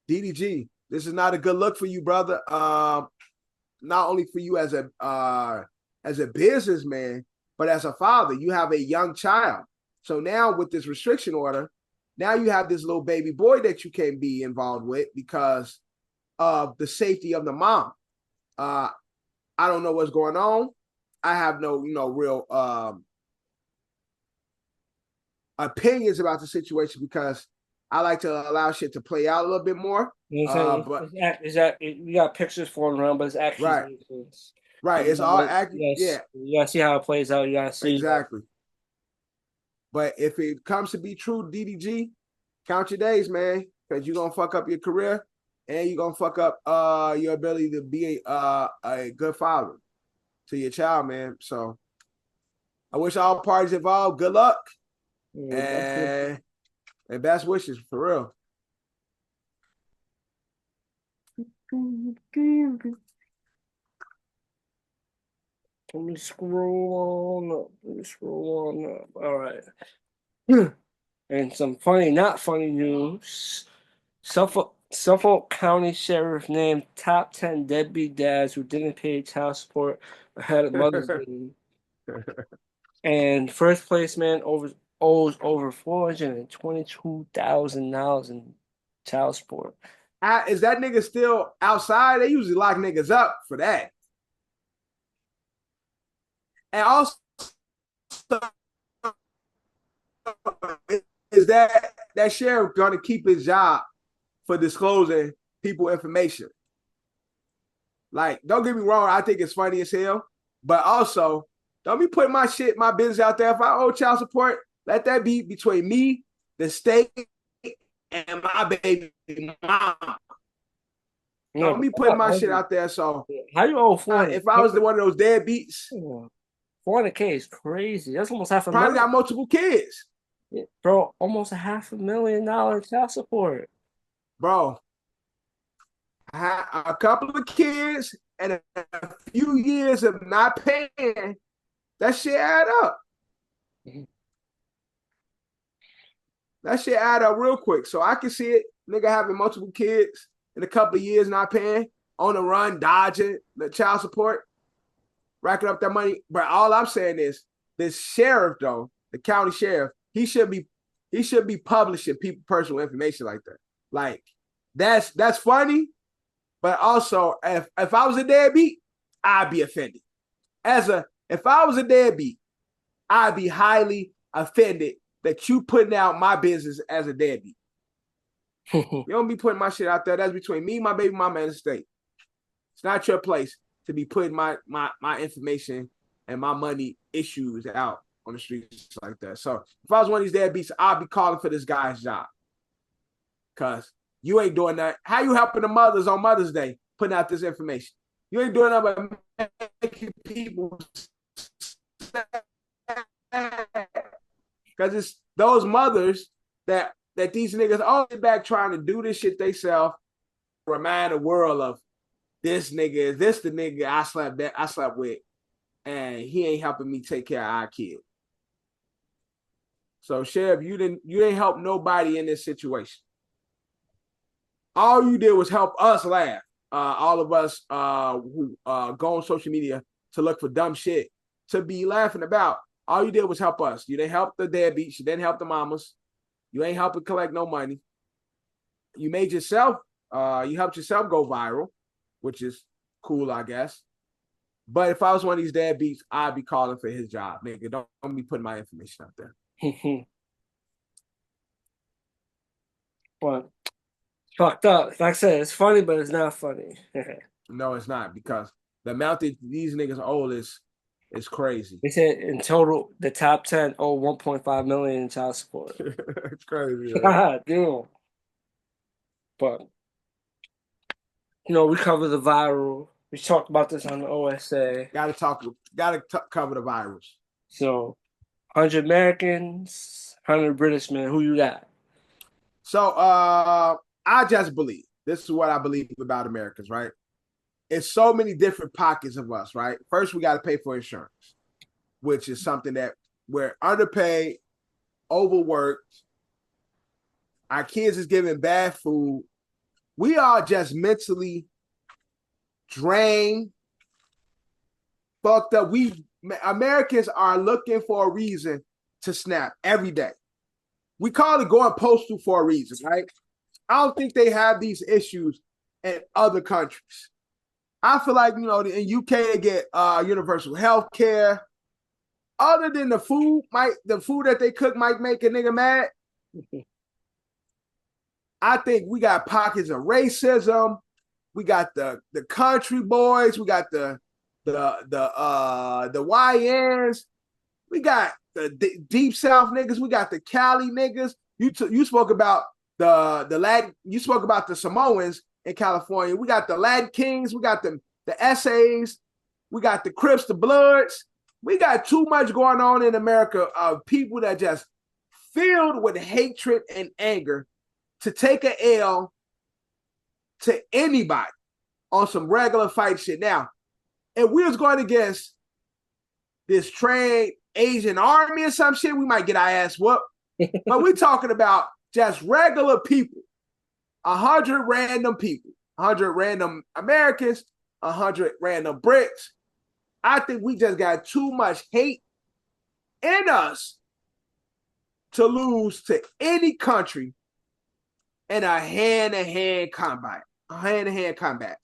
DDG, this is not a good look for you, brother. Not only for you as a businessman, but as a father. You have a young child. So now with this restriction order, now you have this little baby boy that you can't be involved with because of the safety of the mom. I don't know what's going on. I have no real opinions about the situation because I like to allow shit to play out a little bit more. You know what I'm saying? We got pictures floating around, but it's actually right. It's all accurate. Yeah, you gotta see how it plays out. You gotta see exactly. But if it comes to be true, DDG, count your days, man, because you're gonna fuck up your career and you're gonna fuck up your ability to be a good father to your child, man. So I wish all parties involved good luck Yeah, and best wishes for real. let me scroll on up. Let me scroll on up. All right. And some funny, not funny news. Suffolk County Sheriff named top 10 deadbeat dads who didn't pay child support ahead of Mother's Day. And first place man owes over $422,000 in child support. Is that nigga still outside? They usually lock niggas up for that. And also, is that sheriff going to keep his job for disclosing people information? Like, don't get me wrong, I think it's funny as hell, but also don't be putting my business out there. If I owe child support, let that be between me, the state, and my baby mom. No, Don't be putting my shit out there. So how you owe 400? If I was one of those deadbeats, $400K is crazy. That's almost $500,000. Probably got multiple kids. Yeah, bro, almost $500,000 child support. Bro, I had a couple of kids and a few years of not paying. That shit add up. That shit add up real quick. So I can see it. Nigga having multiple kids in a couple of years not paying, on the run, dodging the child support, racking up that money. But all I'm saying is this sheriff, though, the county sheriff, he should be publishing people personal information like that. Like, that's funny, but also if I was a deadbeat, I'd be offended. If I was a deadbeat, I'd be highly offended that you putting out my business as a deadbeat. You don't be putting my shit out there. That's between me, my baby mama, and the state. It's not your place to be putting my information and my money issues out on the streets like that. So if I was one of these deadbeats, I'd be calling for this guy's job. Because you ain't doing that. How you helping the mothers on Mother's Day putting out this information? You ain't doing that but making people because it's those mothers that these niggas all back trying to do this shit themselves, remind the world of this nigga, is this the nigga I slept with, and he ain't helping me take care of our kid. So Sheriff, you didn't help nobody in this situation. All you did was help us laugh. All of us who go on social media to look for dumb shit to be laughing about. All you did was help us. You didn't help the deadbeats. You didn't help the mamas. You ain't helping collect no money. You made yourself, you helped yourself go viral, which is cool, I guess. But if I was one of these deadbeats, I'd be calling for his job, nigga. Don't be putting my information out there. But fucked up. Like I said, it's funny, but it's not funny. No, it's not, because the amount that these niggas owe is crazy. They said in total, the top 10 owe $1.5 million in child support. It's crazy. God damn. But we cover the viral. We talked about this on the OSA. Gotta cover the virus. So 100 Americans, 100 British men. Who you got? So I just believe, this is what I believe about Americans, right? It's so many different pockets of us, right? First, we got to pay for insurance, which is something that we're underpaid, overworked. Our kids is getting bad food. We are just mentally drained, fucked up. Americans are looking for a reason to snap every day. We call it going postal for a reason, right? I don't think they have these issues in other countries. I feel like, in UK they get universal health care. Other than the food that they cook might make a nigga mad. I think we got pockets of racism. We got the country boys. We got the YNs. We got the deep South niggas. We got the Cali niggas. You spoke about the Latin. You spoke about the Samoans in California. We got the Latin Kings. We got the SAs. We got the Crips, the Bloods. We got too much going on in America of people that just filled with hatred and anger to take an L to anybody on some regular fight shit. Now, if we was going against this trained Asian army or some shit, we might get our ass whooped. But we're talking about just regular people, 100 random people, 100 random Americans, 100 random Brits. I think we just got too much hate in us to lose to any country in a hand-to-hand combat. A hand-to-hand combat.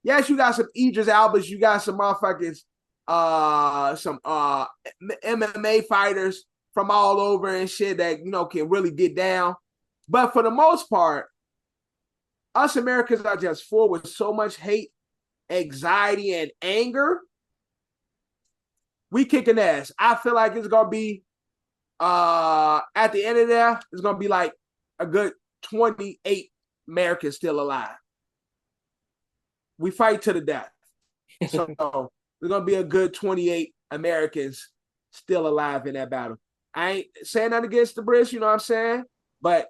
Yes, you got some Idris Albas, you got some motherfuckers, some MMA fighters from all over and shit that, you know, can really get down. But for the most part, us Americans are just full with so much hate, anxiety, and anger. We kicking ass. I feel like it's gonna be at the end of that, it's gonna be like a good 28 Americans still alive. We fight to the death. So there's gonna be a good 28 Americans still alive in that battle. I ain't saying that against the Brits, you know what I'm saying? But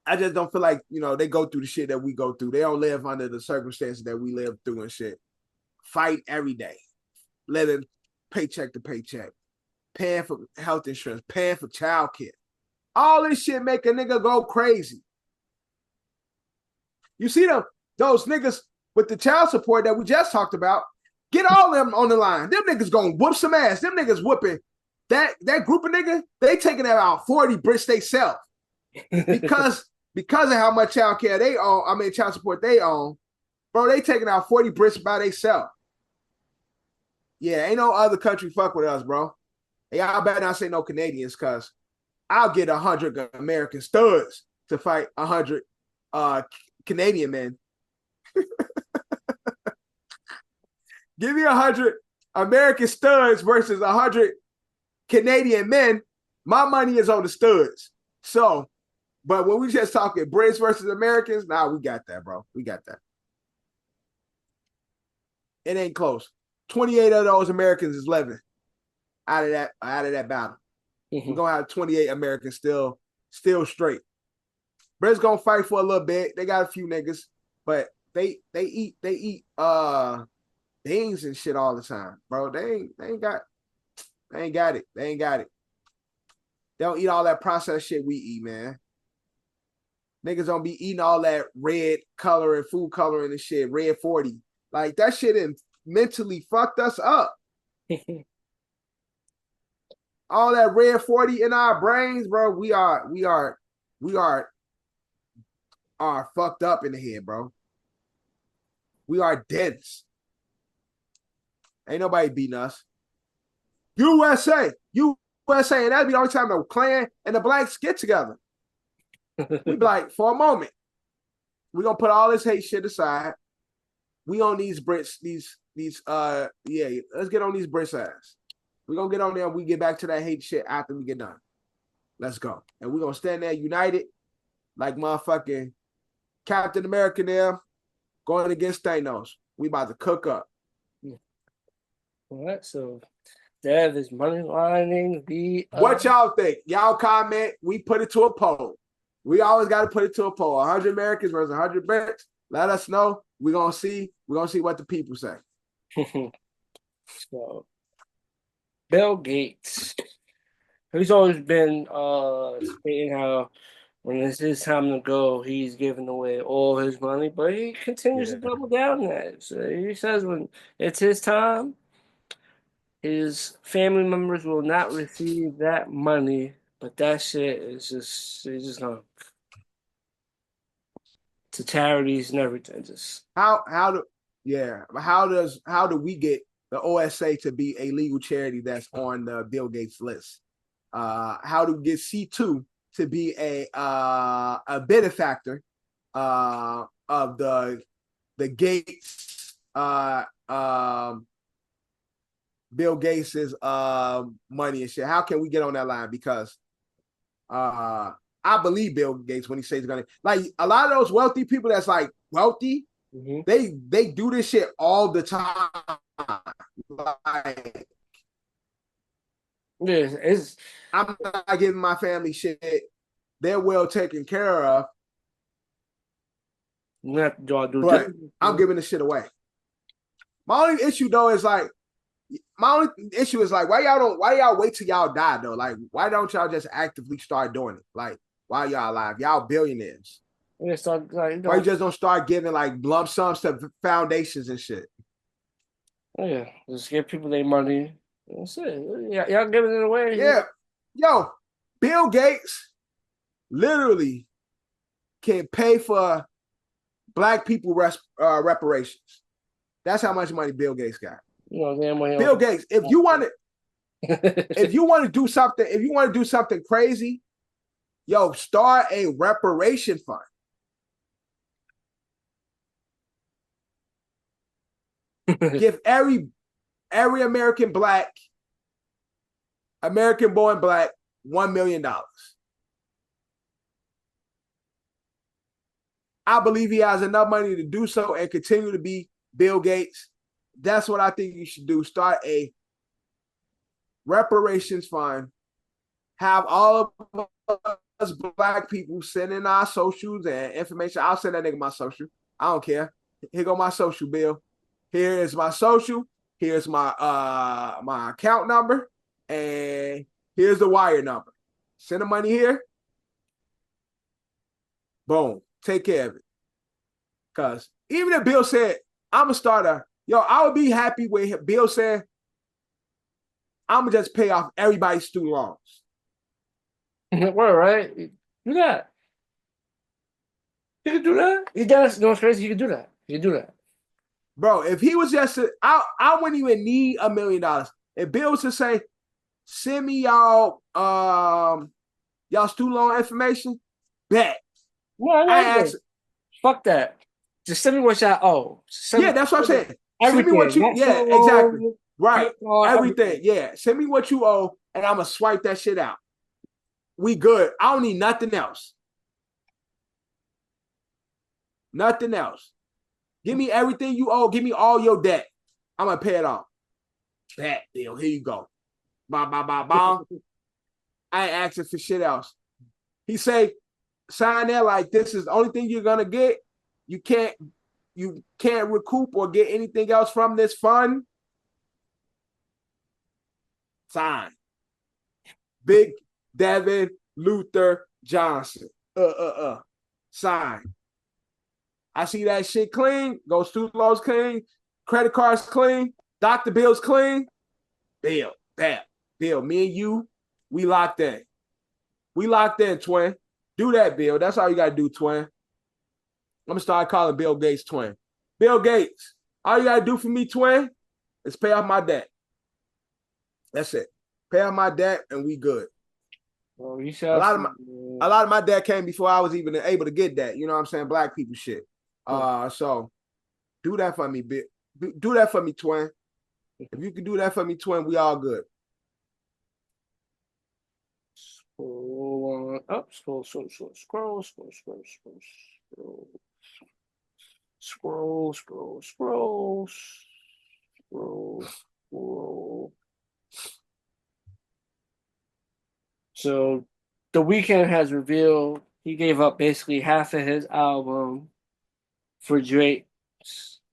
I just don't feel like, you know, they go through the shit that we go through. They don't live under the circumstances that we live through and shit. Fight every day. Living paycheck to paycheck. Paying for health insurance. Paying for child care. All this shit make a nigga go crazy. You see those niggas with the child support that we just talked about, get all them on the line. Them niggas gonna whoop some ass. Them niggas whooping. That group of niggas, they taking about 40 bricks they self. Because of how much child care they own, child support they own, bro, they taking out 40 bricks by themselves. Yeah, ain't no other country fuck with us, bro. Hey, y'all better not say no Canadians, cause I'll get 100 American studs to fight 100 Canadian men. Give me 100 American studs versus 100 Canadian men. My money is on the studs. So, but when we just talking Brits versus Americans, nah, we got that, bro. We got that. It ain't close. 28 of those Americans is living out of that battle. We're gonna have 28 Americans still straight. Brits gonna fight for a little bit. They got a few niggas, but they eat beans and shit all the time, bro. They ain't got it. They don't eat all that processed shit we eat, man. Niggas don't be eating all that red coloring, food coloring and shit, red 40. Like that shit mentally fucked us up. All that red 40 in our brains, bro. We are fucked up in the head, bro. We are dense. Ain't nobody beating us. USA, and that'd be the only time the Klan and the blacks get together. We be like, for a moment, we're gonna put all this hate shit aside. We on these Brits, let's get on these Brits ass. We're gonna get on there and we get back to that hate shit after we get done. Let's go. And we're gonna stand there united like motherfucking Captain America there going against Thanos. We about to cook up. All right, so Dev is money lining the. What y'all think? Y'all comment. We put it to a poll. We always got to put it to a poll. 100 Americans versus 100 Brits. Let us know. We're gonna see what the people say. So, Bill Gates. He's always been stating how when it's his time to go, he's giving away all his money, but he continues to double down on that. So he says when it's his time, his family members will not receive that money, but that shit is just gonna to charities and everything. Just how do we get the OSA to be a legal charity that's on the Bill Gates list? How do we get C2 to be a benefactor of the Gates Bill Gates's money and shit? How can we get on that line? Because I believe Bill Gates when he says he's gonna, like, a lot of those wealthy people that's like wealthy, they do this shit all the time. Like Yeah, it's I'm not giving my family shit. They're well taken care of, you have to do but this. I'm giving the shit away. My only issue though is like, why y'all wait till y'all die though? Like, why don't y'all just actively start doing it? Like, while y'all alive, y'all billionaires. Yeah, so like, Why you just don't start giving like lump sums to foundations and shit? yeah, just give people their money. That's it. Yeah, y'all giving it away. Yeah, yo, Bill Gates literally can pay for black people reparations. That's how much money Bill Gates got. You know, damn well. Bill Gates, if you want to do something crazy, yo, start a reparation fund. Give every American born black $1 million. I believe he has enough money to do so and continue to be Bill Gates. That's what I think you should do. Start a reparations fund. Have all of us black people send in our socials and information. I'll send that nigga my social. I don't care. Here go my social, Bill. Here is my social. Here's my my account number. And here's the wire number. Send the money here. Boom. Take care of it. Because even if Bill said, I'm a starter, yo, I would be happy with Bill saying, I'm going to just pay off everybody's student loans. Well, right? Do that. You can do that. You guys know what's crazy? You can do that. You can do that. Bro, if he was just, I wouldn't even need $1 million. If Bill was to say, send me y'all student loan information, bet. No, fuck that. Just send me what y'all owe. Yeah, that's what I'm saying. Everything. Send me what you, yeah, exactly. Right. Everything. Yeah. Send me what you owe, and I'm going to swipe that shit out. We good. I don't need nothing else. Nothing else. Give me everything you owe. Give me all your debt. I'm going to pay it off. That deal. Here you go. Bah. I ain't asking for shit else. He say, sign there like this is the only thing you're going to get. You can't recoup or get anything else from this fund. Sign. Big Devin Luther Johnson. Sign. I see that shit clean. Go student loans clean. Credit cards clean. Doctor bills clean. Bill. Me and you, we locked in. We locked in, twin. Do that, Bill. That's all you got to do, twin. I'm going to start calling Bill Gates twin. Bill Gates, all you got to do for me, twin, is pay off my debt. That's it. Pay off my debt and we good. Well, you a lot of my debt came before I was even able to get that. You know what I'm saying? Black people shit. So do that for me, Bill. Do that for me, twin. If you can do that for me, twin, we all good. Scroll up, scroll. So The Weeknd has revealed he gave up basically half of his album for Drake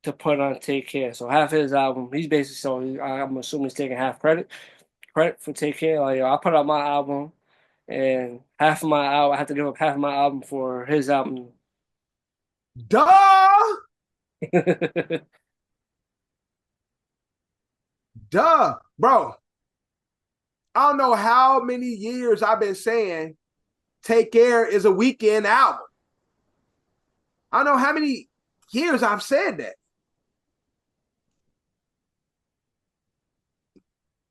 to put on Take Care. So half of his album, he's basically, so I'm assuming he's taking half credit for Take Care. Like, I put out my album, and half of my album, I have to give up half of my album for his album. Duh, bro. I don't know how many years I've been saying Take Care is a Weeknd album. I don't know how many years I've said that.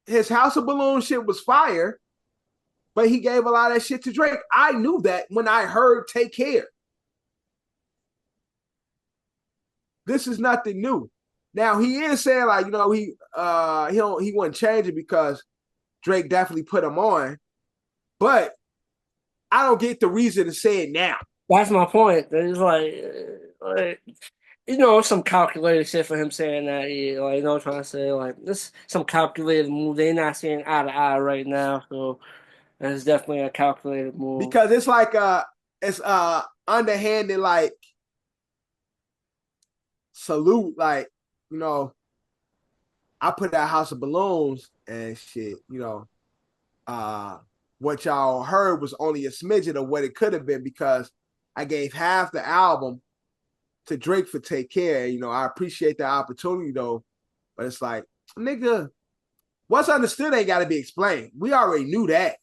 His House of Balloons shit was fire, but he gave a lot of that shit to Drake. I knew that when I heard Take Care. This is nothing new. Now he is saying like, you know, he wouldn't change it because Drake definitely put him on, but I don't get the reason to say it now. That's my point. It's like some calculated shit for him saying that. Yeah, like, trying to say like this some calculated move. They're not seeing eye to eye right now, so it's definitely a calculated move. Because it's like it's underhanded like salute, like, I put out House of Balloons and shit, what y'all heard was only a smidgen of what it could have been because I gave half the album to Drake for Take Care. I appreciate the opportunity though, but it's like, nigga, what's understood ain't got to be explained. We already knew that.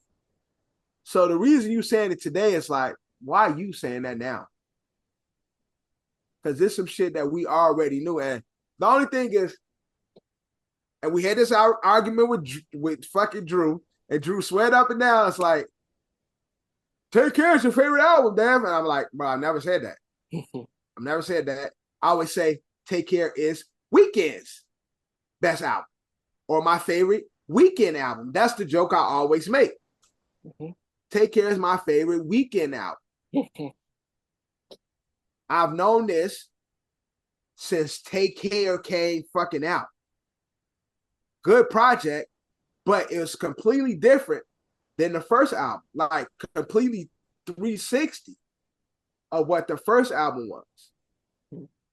So the reason you saying it today is like, why are you saying that now? Because there's some shit that we already knew. And the only thing is, and we had this argument with fucking Drew, and Drew sweat up and down. It's like, Take Care is your favorite album, damn. And I'm like, bro, I never said that. I've never said that. I always say Take Care is Weeknd's best album or my favorite Weeknd album. That's the joke I always make. Take Care is my favorite Weeknd album. I've known this since Take Care came fucking out. Good project, but it was completely different than the first album. Like completely 360 of what the first album was.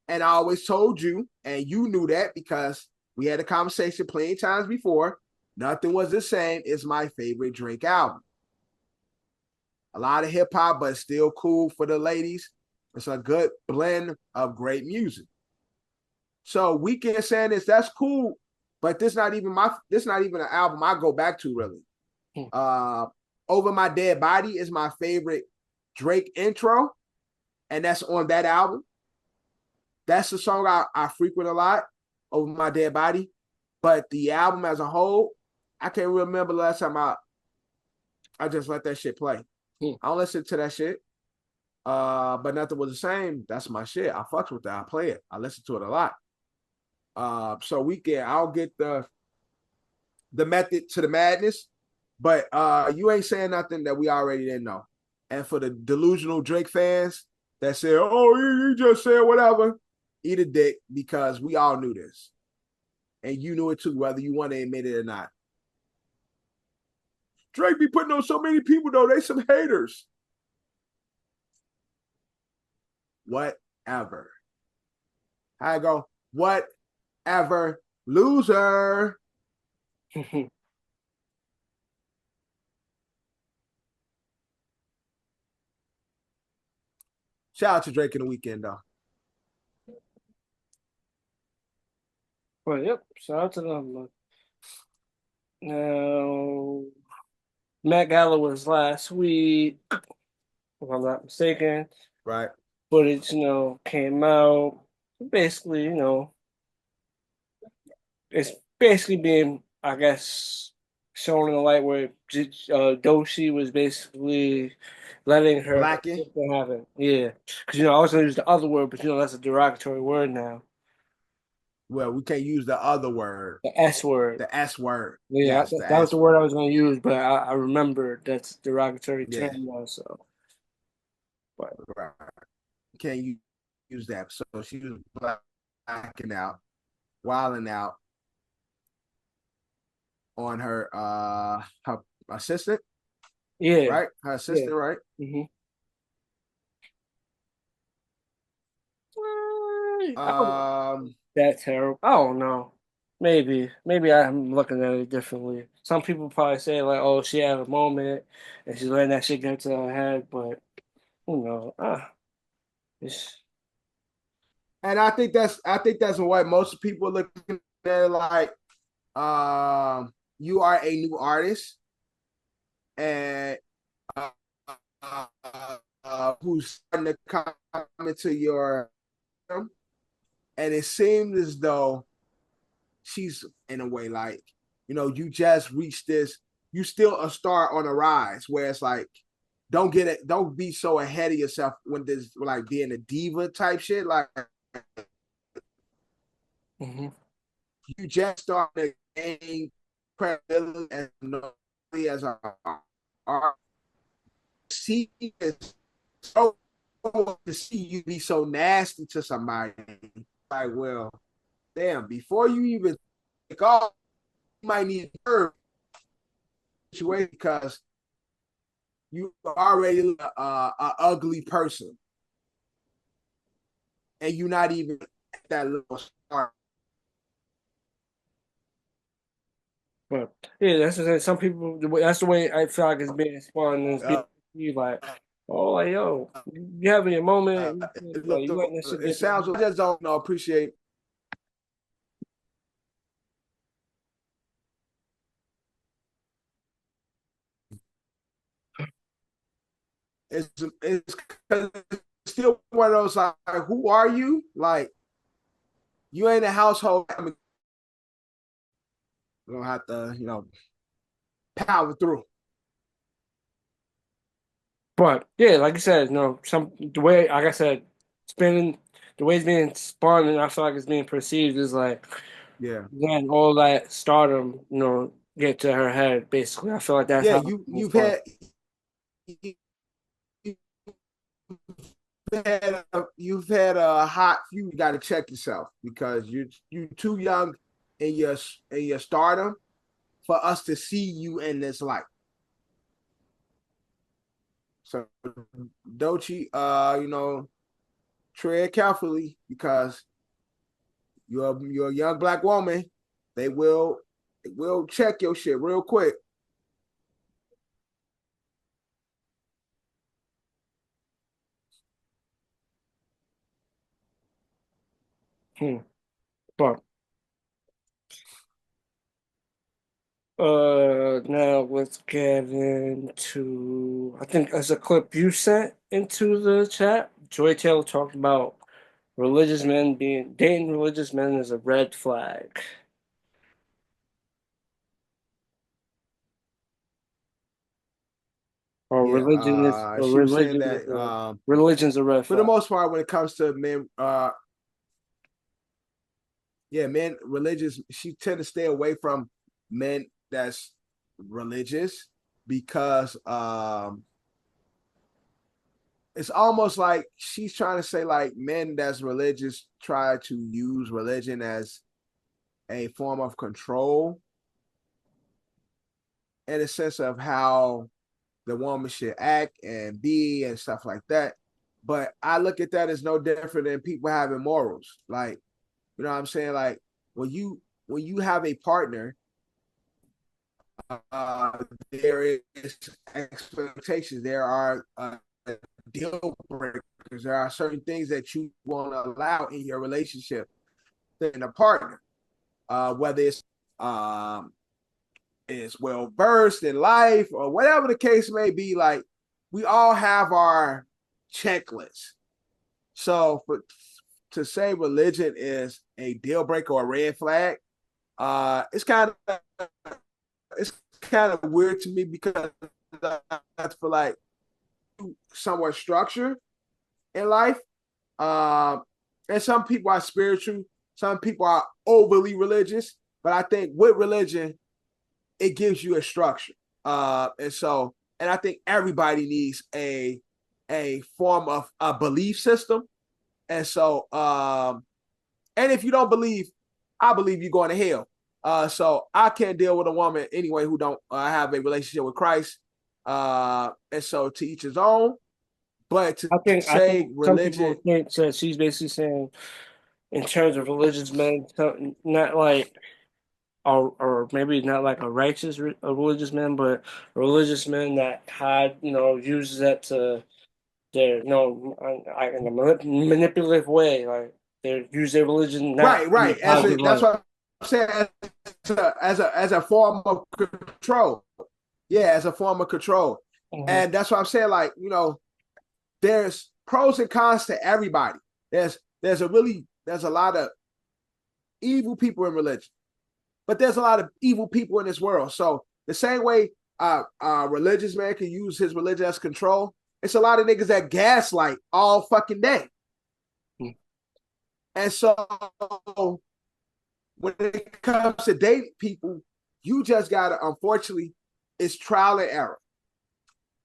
And I always told you, and you knew that because we had a conversation plenty of times before, Nothing Was the Same is my favorite Drake album. A lot of hip hop, but still cool for the ladies. It's a good blend of great music. So Weeknd saying this, that's cool, but this not even an album I go back to really. Over My Dead Body is my favorite Drake intro, and that's on that album. That's the song I frequent a lot, Over My Dead Body. But the album as a whole, I can't remember the last time I just let that shit play. I don't listen to that shit. But Nothing Was the Same. That's my shit. I fucks with that. I play it. I listen to it a lot. So I'll get the method to the madness, but you ain't saying nothing that we already didn't know. And for the delusional Drake fans that say, "Oh, you just said whatever," eat a dick, because we all knew this, and you knew it too, whether you want to admit it or not. Drake be putting on so many people though; they some haters. Whatever. I go, whatever, loser. Shout out to Drake in the Weeknd though. Well, yep. Shout out to them. Now, Met Gala was last week, if I'm not mistaken. Right. Footage, came out. Basically, it's basically being, I guess, shown in the light where Doechi was basically letting her Blacking. happen. Yeah. Because, I was going to use the other word, but, that's a derogatory word now. Well, we can't use the other word. The S word. The S word. Yeah, yes, that was the word I was going to use, but I remember that's derogatory term now, so. But. Right. Can't use that. So she was blacking out, wilding out on her assistant. Yeah. Right? Her assistant, right? Mm-hmm. That terrible. I don't know. Maybe I'm looking at it differently. Some people probably say like, "Oh, she had a moment and she's letting that shit get to her head," but it's. And I think that's what most people look at, like, you are a new artist, and who's starting to come into your, and it seems as though she's in a way like, you just reached this, you still a star on a rise, where it's like, don't be so ahead of yourself when this, like, being a diva type shit, like, you just started to gain credibility as a art. She is so want to see you be so nasty to somebody. Like, well, damn, before you even take off, you might need a situation because you already an ugly person. And you're not even that little start. But yeah, that's the thing. Some people, that's the way I feel like it's being spun. It's being like, oh, like, yo, you having your moment. Like, you letting that shit It get sounds, I just don't know, appreciate. It's still one of those like, who are you? Like, you ain't a household. I mean, you don't have to, power through. But yeah, like I said, the way, like I said, spinning, the way it's being spun, and I feel like it's being perceived is like, yeah, then all that stardom, get to her head. Basically, I feel like that's how you've had a hot few. You got to check yourself because you're too young in your stardom for us to see you in this light. So Doechi, tread carefully because you're a young black woman. They will check your shit real quick. But now let's get into. I think as a clip you sent into the chat, Joy Taylor talked about religious men dating religious men is a red flag. Or Yeah, she was saying that religion's a red for flag. the most part, when it comes to men, men religious, she tend to stay away from men that's religious because it's almost like she's trying to say like men that's religious try to use religion as a form of control in a sense of how the woman should act and be and stuff like that. But I look at that as no different than people having morals. Like, you know what I'm saying? Like when you have a partner, there is expectations. There are deal breakers. There are certain things that you won't allow in your relationship in a partner, whether it's is well versed in life or whatever the case may be. Like we all have our checklist. So to say religion is a deal breaker or a red flag, it's kind of weird to me because I feel like somewhat structure in life. And some people are spiritual, some people are overly religious, but I think with religion, it gives you a structure. And I think everybody needs a form of a belief system. And so, and if you don't believe, I believe you're going to hell. So I can't deal with a woman anyway who don't have a relationship with Christ. And so to each his own. But I think religion, some people think that she's basically saying, in terms of religious men, not like, or maybe not like a religious man, but a religious man that had uses that to their in a manipulative way, like they use their religion not in a right. positive That's light. what I'm saying. As a form of control. Yeah, as a form of control. Mm-hmm. And that's what I'm saying. Like, there's pros and cons to everybody. There's a lot of evil people in religion, but there's a lot of evil people in this world. So the same way religious man can use his religion as control, it's a lot of niggas that gaslight all fucking day. Mm-hmm. And so when it comes to dating people, you just gotta, unfortunately, it's trial and error.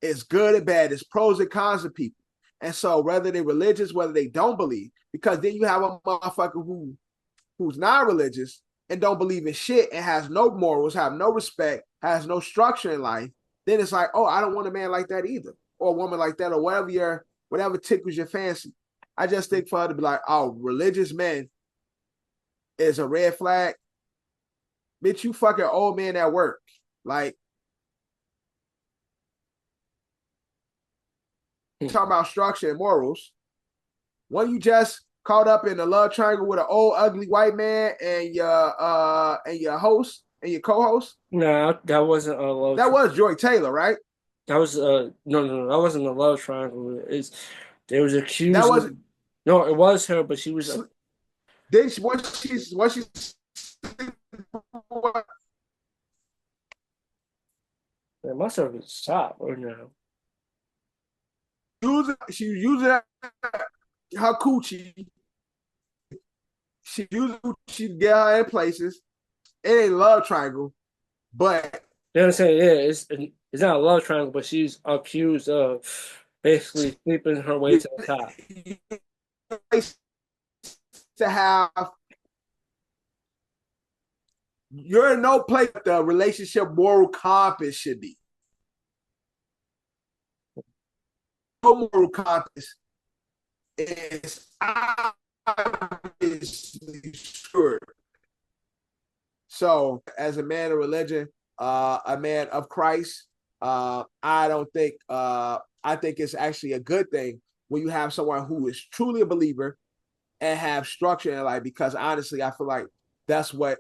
It's good and bad. It's pros and cons of people. And so whether they're religious, whether they don't believe, because then you have a motherfucker who's non-religious and don't believe in shit and has no morals, have no respect, has no structure in life, then it's like, oh, I don't want a man like that either, or a woman like that, or whatever tickles your fancy. I just think for her to be like, oh, religious men is a red flag. Bitch, you fucking old man at work. Like, talking about structure and morals. When you just caught up in a love triangle with an old ugly white man and your host and your co-host? No, that wasn't a love. That was Joy Taylor, right? That was no, that wasn't a love triangle. There was accused. That wasn't. No, it was her, but she was. Then once she's It must have stopped or no. She was using her coochie. She used coochie to get her in places. It ain't a love triangle, but you know what I'm saying? Yeah, it's not a love triangle, but she's accused of basically sleeping her way to the top. To have, you're in no place the relationship moral compass should be. No moral compass is obviously sure. So, as a man of religion, a man of Christ, I don't think. I think it's actually a good thing when you have someone who is truly a believer and have structure in life. Because honestly, I feel like that's what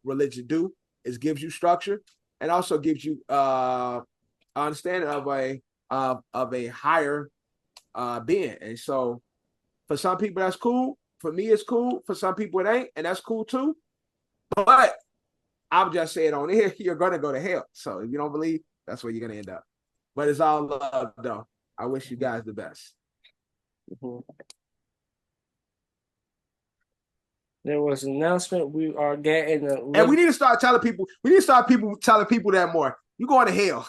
religion do, is gives you structure and also gives you understanding of a higher being. And so, for some people, that's cool. For me, it's cool. For some people, it ain't, and that's cool too. But I'm just saying on here, you're gonna go to hell. So if you don't believe, that's where you're gonna end up. But it's all love, though. I wish you guys the best. Mm-hmm. There was an announcement. We are getting and we need to start telling people. We need to start telling people that more. You going to hell.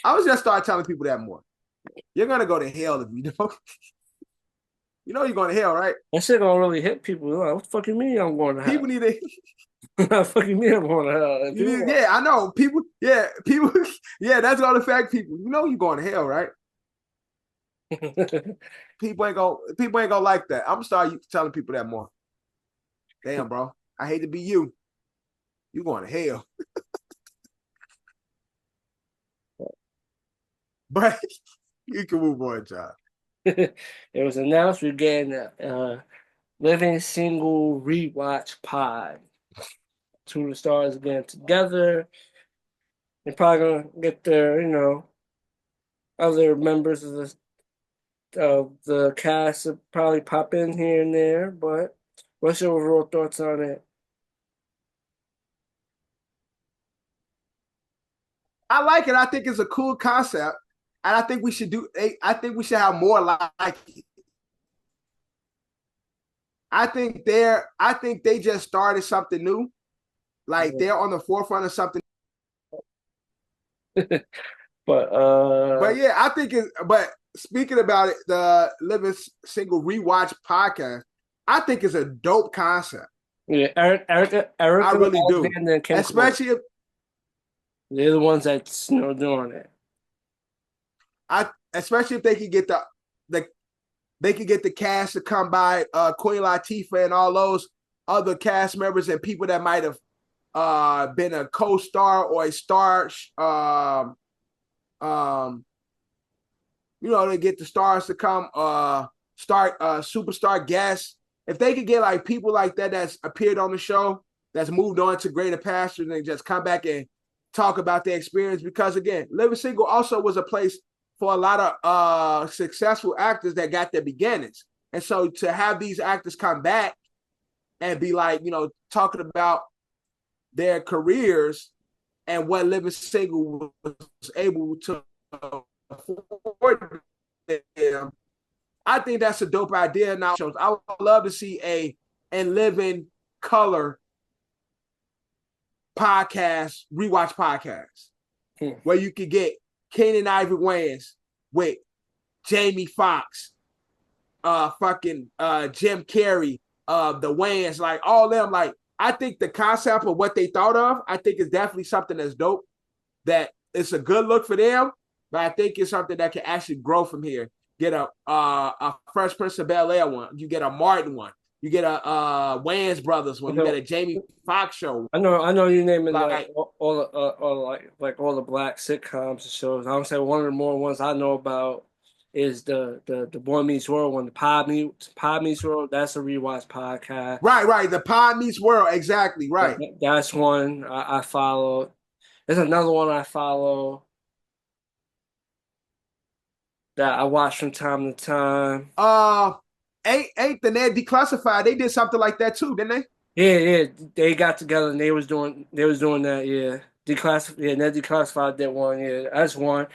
I was just start telling people that more. You're gonna go to hell if you don't. You know you're going to hell, right? That shit gonna really hit people. Like, what the fuck you mean I'm going to hell? People need to. What fucking mean I'm going to hell? Yeah, I know. People. Yeah, that's gonna affect people. You know you're going to hell, right? People ain't gonna like that. I'm gonna start telling people that more. Damn, bro. I hate to be you. You going to hell. But you can move on, John. It was announced we're getting a Living Single Rewatch Pod. Two of the stars getting together. They're probably gonna get their, other members of the cast will probably pop in here and there. But what's your overall thoughts on it? I like it. I think it's a cool concept, and I think we should have more like it. I think they just started something new. Like they're on the forefront of something. But yeah, I think but speaking about it, the Living Single Rewatch podcast, I think it's a dope concept. Yeah, Erica, I really do. Especially if they're the ones that's doing it. Especially if they could get the cast to come by, Queen Latifah and all those other cast members and people that might have been a co-star or a star. They get the stars to come start superstar guests. If they could get like people like that that's appeared on the show, that's moved on to greater pastures, and just come back and talk about their experience. Because again, Living Single also was a place for a lot of successful actors that got their beginnings. And so to have these actors come back and be like, talking about their careers and what Living Single was able to afford them, I think that's a dope idea. Now, I would love to see a Living Color podcast, rewatch podcast, where you could get Keenen Ivory Wayans with Jamie Foxx fucking Jim Carrey, the Wayans, like all them. Like I think the concept of what they thought of, I think is definitely something that's dope. That it's a good look for them, but I think it's something that can actually grow from here. Get a Fresh Prince of Bel-Air one. You get a Martin one. You get a Wayans Brothers one. You get a Jamie Foxx show. I know you naming Like all all the black sitcoms and shows. I would say one of the more ones I know about is the Boy Meets World one, the Pod Meets World. That's a rewatch podcast. right. The Pod Meets World, exactly right. That's one I follow. There's another one I follow that I watch from time to time. Ain't the Ned Declassified? They did something like that too, didn't they? Yeah, they got together and they was doing that. Yeah, Ned Declassified did one. Yeah, that's one.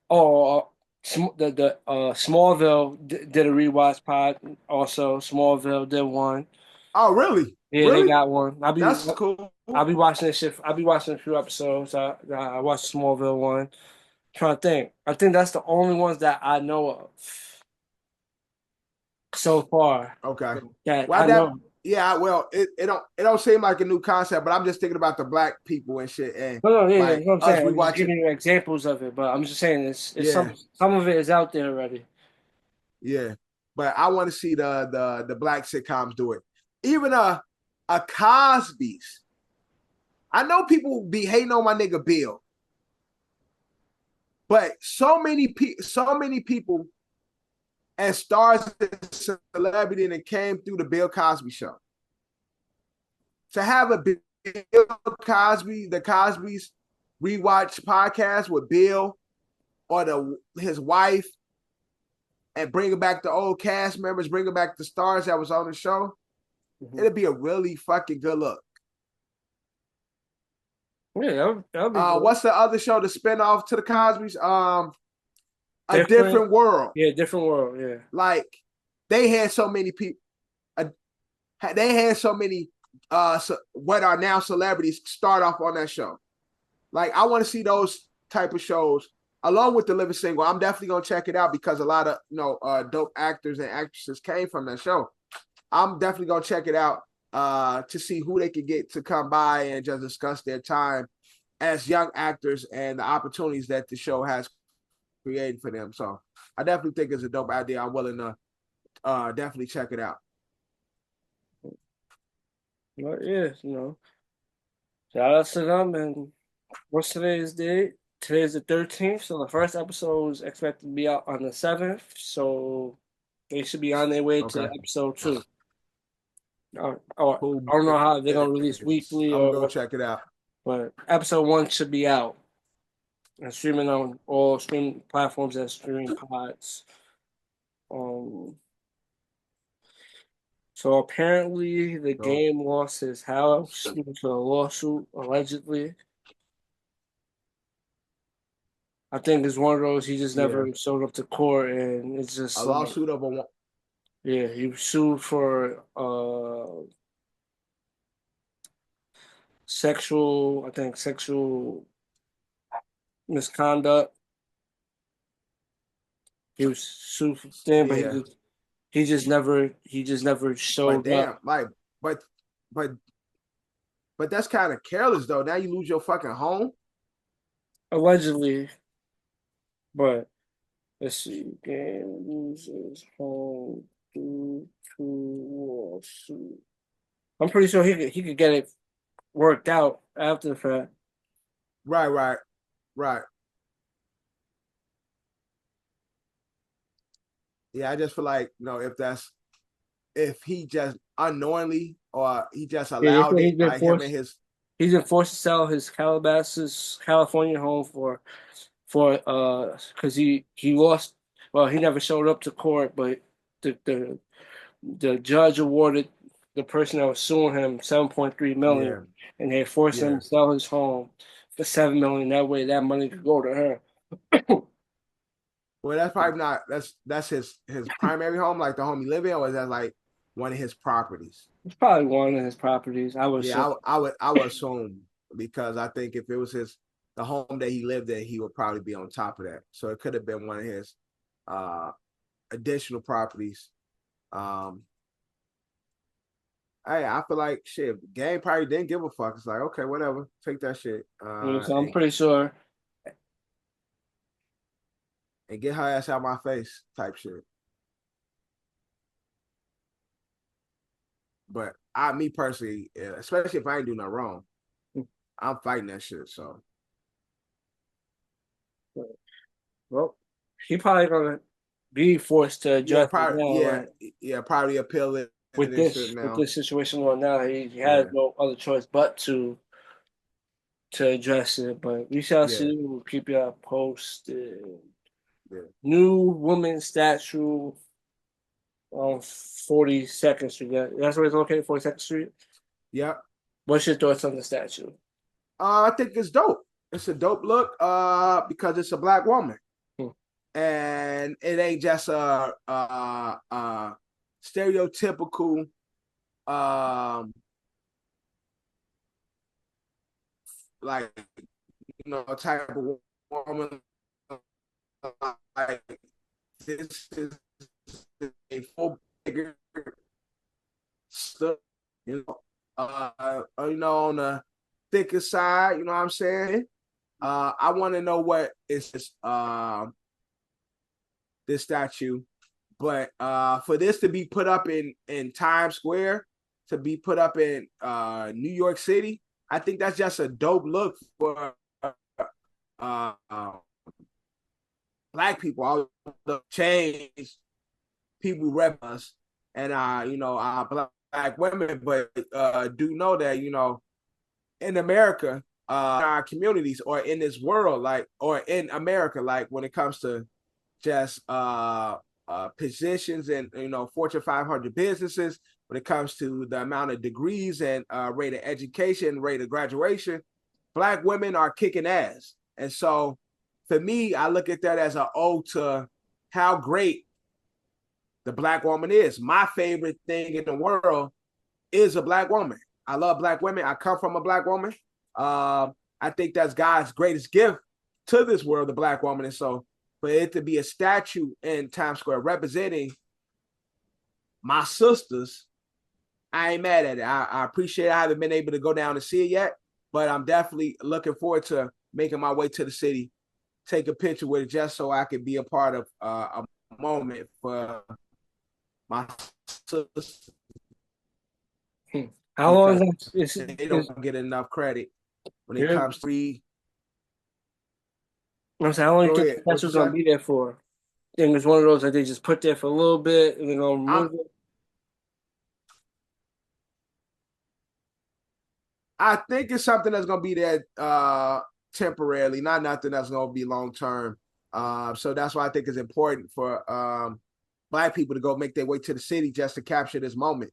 Oh, the Smallville did a rewatch pod. Also, Smallville did one. Oh, really? Yeah, really? they got one. That's cool. I'll be watching this shit. I'll be watching a few episodes. I watched Smallville one. Trying to think. I think that's the only ones that I know of so far. Okay. That well, I know. Yeah, well, it don't seem like a new concept, but I'm just thinking about the black people and shit. And No, yeah, like, that's what I'm saying. we I'm just giving you examples of it, but I'm just saying it's Yeah. some of it is out there already. Yeah, but I want to see the black sitcoms do it. Even a Cosby's. I know people be hating on my nigga Bill, but so many people and stars and celebrity that came through the Bill Cosby show. To have a Bill Cosby, the Cosby's rewatch podcast with Bill or his wife, and bringing back the old cast members, bringing back the stars that was on the show, it'd be a really fucking good look. Yeah, that'll be good. What's the other show, the spinoff to the Cosby's? A Different World. Yeah, Different World. Yeah. Like they had so many people. They had so many what are now celebrities start off on that show. Like I want to see those type of shows along with The Living Single. I'm definitely gonna check it out because a lot of dope actors and actresses came from that show. I'm definitely gonna check it out to see who they could get to come by and just discuss their time as young actors and the opportunities that the show has created for them. So I definitely think it's a dope idea. I'm willing to definitely check it out. Well, yeah, shout out to them. And what's today's date? Today's the 13th, so the first episode is expected to be out on the 7th. So they should be on their way to episode 2. Cool. I don't know how they're gonna release weekly I'm gonna go check it out. But episode 1 should be out and streaming on all streaming platforms that stream pods. So apparently the game lost his house due to a lawsuit, allegedly. I think it's one of those he just never showed up to court, and it's just a lawsuit of a. Yeah, he was sued for sexual misconduct. He was sued for them, but he just never showed up. Like, but that's kind of careless though. Now you lose your fucking home. Allegedly, but let's see. Game loses home due to lawsuit. I'm pretty sure he could get it worked out after the fact. Right. Yeah, I just feel like if he just unknowingly or he just allowed it, like him and his. He's been forced to sell his Calabasas, California home for because he lost. Well, he never showed up to court, but the judge awarded the person that was suing him $7.3 million, and they forced him to sell his home for $7 million. That way, that money could go to her. Well, that's probably not. That's his primary home, like the home he live in, or is that like one of his properties? It's probably one of his properties. I would. Yeah, I would assume, because I think if it was the home that he lived in, he would probably be on top of that. So it could have been one of his additional properties Um, hey, I feel like shit. The game probably didn't give a fuck. It's like, okay, whatever, take that shit. So I'm pretty sure. And get her ass out my face, type shit. But me personally, especially if I ain't do nothing wrong, I'm fighting that shit. So, Well, he probably gonna be forced to adjust it now, right? Probably appeal it With and shit with now. this situation going now, he has Yeah, no other choice but to address it. But we shall yeah, see. We'll keep you posted. yeah. New woman statue on 42nd Street. That's where it's located, 42nd Street. Yep. What's your thoughts on the statue? I think it's dope. It's a dope look. Because it's a black woman, Hmm. and it ain't just a stereotypical like type of woman. Like this is a full bigger stuff, on the thicker side. You know what I'm saying? I want to know what is this statue, but for this to be put up in Times Square, to be put up in New York City, I think that's just a dope look for uh, black people. All the change people rep us and black women, but do know that in America, our communities or in this world, like or in America, like when it comes to just positions and Fortune 500 businesses, when it comes to the amount of degrees and rate of education, rate of graduation, black women are kicking ass. And so for me, I look at that as an ode to how great the black woman is. My favorite thing in the world is a black woman. I love black women. I come from a black woman. I think that's God's greatest gift to this world, the black woman. And so for it to be a statue in Times Square representing my sisters, I ain't mad at it. I appreciate it. I haven't been able to go down and see it yet, but I'm definitely looking forward to making my way to the city, take a picture with it just so I can be a part of a moment for my sisters. How long is they don't get enough credit when it comes to I'm saying, how long do you go think ahead. the What you statue's gonna say? be there for? I think it's one of those that they just put there for a little bit and they're gonna remove it. I think it's something that's gonna be there temporarily, not nothing that's gonna be long term. So that's why I think it's important for black people to go make their way to the city just to capture this moment.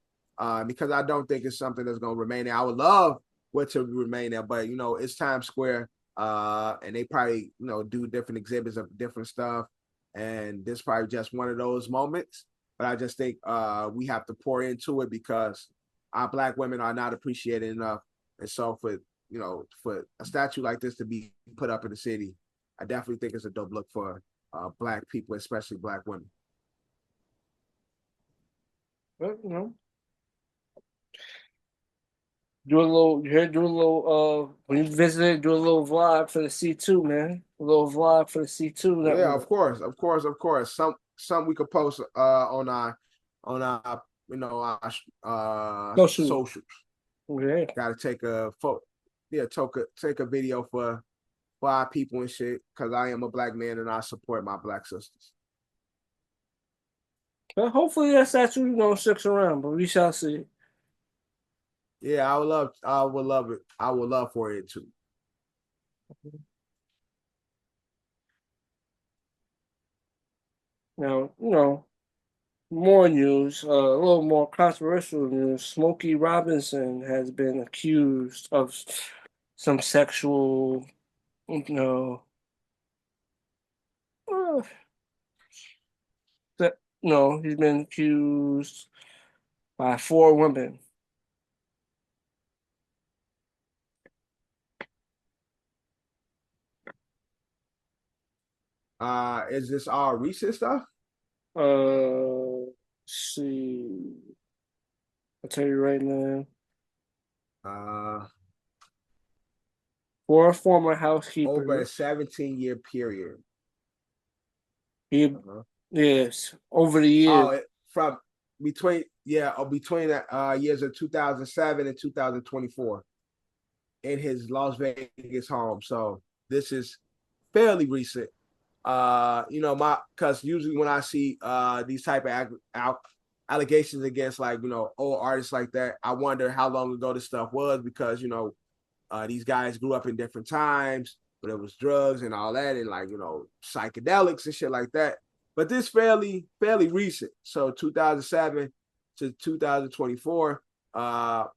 Because I don't think it's something that's gonna remain there. I would love what to remain there, but it's Times Square, and they probably do different exhibits of different stuff, and this is probably just one of those moments. But I just think we have to pour into it because our black women are not appreciated enough. And so for a statue like this to be put up in the city, I definitely think it's a dope look for black people, especially black women. But, do a little when you visit it, do a little vlog for the C2, man. A little vlog for the C2 Yeah, network. of course, of course, of course. Some we could post on our our Social. socials. Yeah. Gotta take a photo. Yeah, take a video for our people and shit, because I am a black man and I support my black sisters. But hopefully that statue, sticks around, but we shall see. Yeah, I would love it. I would love for it too. Now, more news, a little more controversial news. Smokey Robinson has been accused of some sexual, you know, uh, no, he's been accused by 4 women. Is this all recent stuff? Uh, See, I'll tell you right now. Uh, For a former over housekeeper, a 17-year period. he yes, over the years. From between years of 2007 and 2024 in his Las Vegas home. So this is fairly recent. Because usually when I see these type of allegations against old artists like that, I wonder how long ago this stuff was because these guys grew up in different times, but it was drugs and all that, and psychedelics and shit like that. But this fairly recent, so 2007 to 2024. I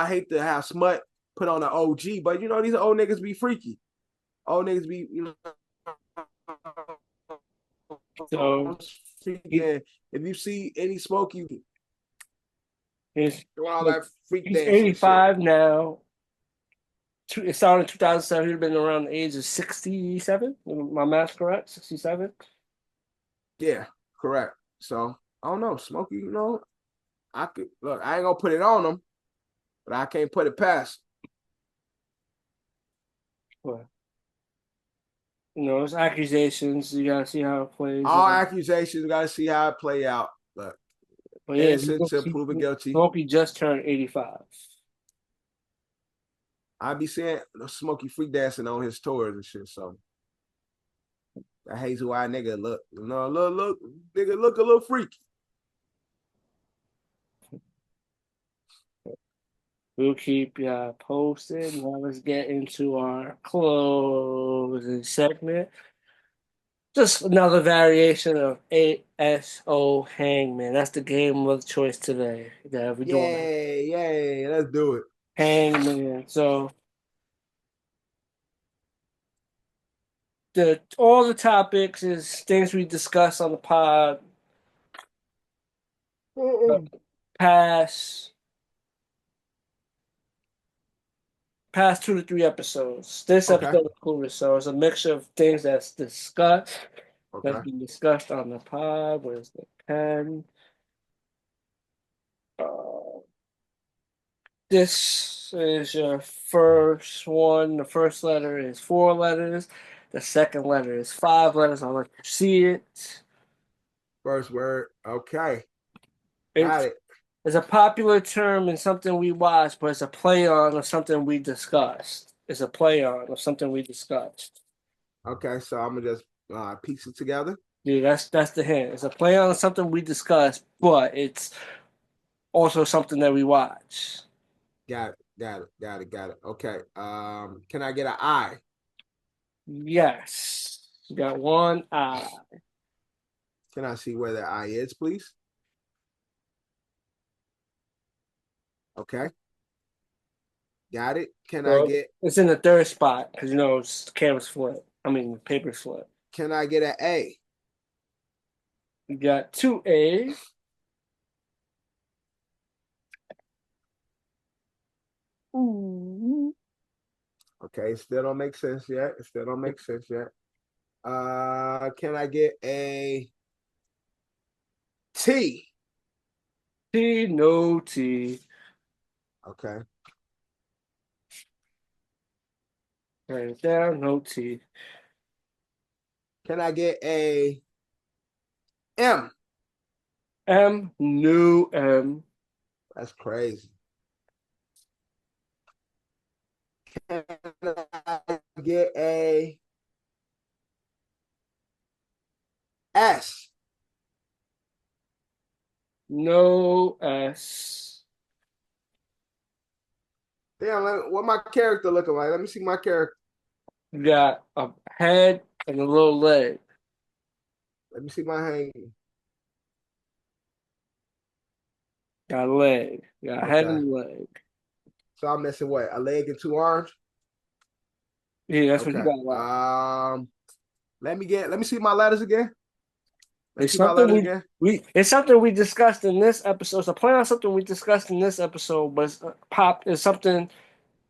hate to have smut put on an OG, but these old niggas be freaky. Old niggas be So if you see any Smokey he's all that freak he's dancing 85 shit. now. It started in 2007. He'd been around the age of 67. My math's correct? 67. Yeah, correct. So I don't know, Smokey. I could look. I ain't gonna put it on him, but I can't put it past. Well, it's accusations. You gotta see how it plays All out. accusations, gotta see how it play out. But Yeah, innocent till proven guilty. Smokey just turned 85. I be seeing Smokey freak dancing on his tours and shit. So that hazel eye nigga look nigga look a little freaky. We'll keep you posted. Now let's get into our closing segment. Just another variation of ASO Hangman. That's the game of choice today. That we're doing. Yay, let's do it. Hangman. So all the topics is things we discuss on the pod. Past 2 to 3 episodes. This episode included, so it's a mixture of things that's discussed. That's been discussed on the pod. Where's the pen? This is your first one. The first letter is 4 letters. The second letter is 5 letters. I'll let you see it. First word. Okay. Got it. It's a popular term and something we watch, but it's a play on of something we discussed. It's a play on of something we discussed. Okay, so I'm gonna just piece it together. Yeah, that's the hint. It's a play on something we discussed, but it's also something that we watch. Got it. Okay. Can I get an I? Yes. You got one I. Can I see where the I is, please? Okay. Got it. I get? It's in the third spot because it's camera's flip. Paper's flip. Can I get an A? You got 2 A's. Ooh. Okay, still don't make sense yet. Can I get a T? T, no T. Okay. Write it down, no T. Can I get a M? M, no M. That's crazy. Can I get a S? No S. Damn, what my character looking like? Let me see my character. You got a head and a little leg. Let me see my hanging. Got a leg. Got a head and a leg. So I'm missing what? A leg and 2 arms? Yeah, that's what you got. Like. Let me see my letters again. It's something we discussed in this episode. It's a play on something we discussed in this episode, but it's something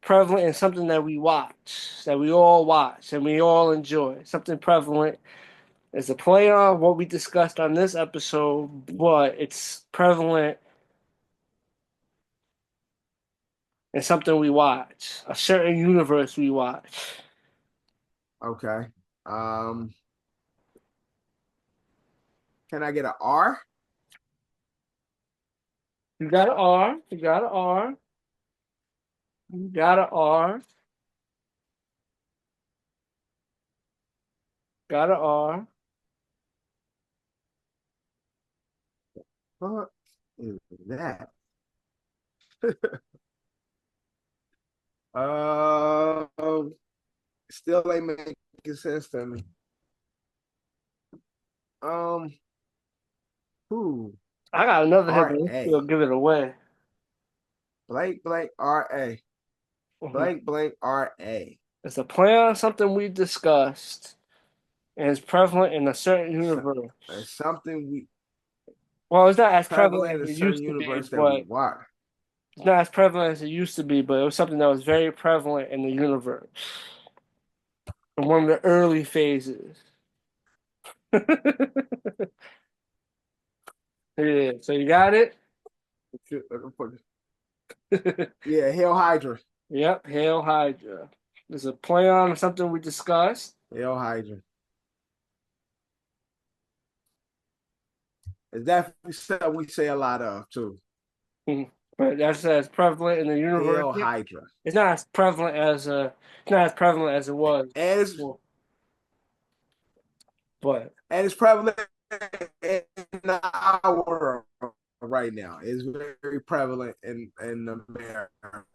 prevalent and something that we watch, that we all watch and we all enjoy. Something prevalent It's a play on what we discussed on this episode, but it's prevalent in something we watch, a certain universe we watch. Okay. Can I get an R? You got an R. You got an R. You got an R. Got an R. What is that? Still ain't making sense to me. Who? I got another hit, but let's R.A. still give it away. Blank, blank, R.A. Mhm. Blank, blank, R.A. It's a play on something we discussed, and it's prevalent in a certain universe. It's something we Well, it's not as prevalent prevalent in as a it certain used to be, universe that we but watch. it's not as prevalent as it used to be, but it was something that was very prevalent in the universe in one of the early phases. Yeah, so you got it? Yeah, Hail Hydra. Yep, Hail Hydra. There's a play on something we discussed. Hail Hydra. It's definitely something we say a lot of too. But that's as prevalent in the universe. Hail Hydra. It's not as prevalent as it was. As before, but and it's prevalent in our world right now. It's very prevalent in America.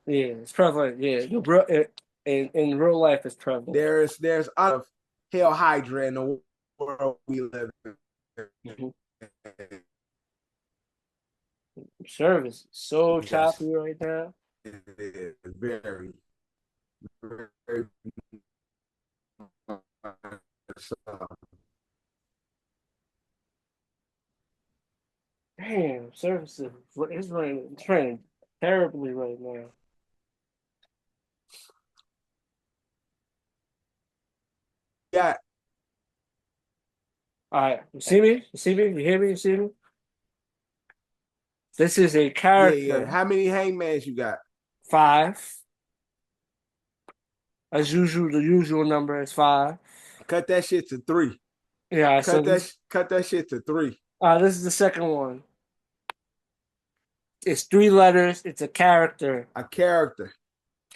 yeah, it's prevalent. Yeah, in real life, it's prevalent. There's of Hail Hydra in the world we live in. Mhm. Service is so Yes, choppy right now. it is very, very. Damn, service is it's raining terribly right now. Yeah, All right, you see me? You see me? You hear me? You see me? This is a yeah. character. How many hangmans you got? 5. As usual, the usual number is 5. Cut that shit to 3. Yeah, so Cut that shit to 3. this is the second one. It's 3 letters. It's a character, A character.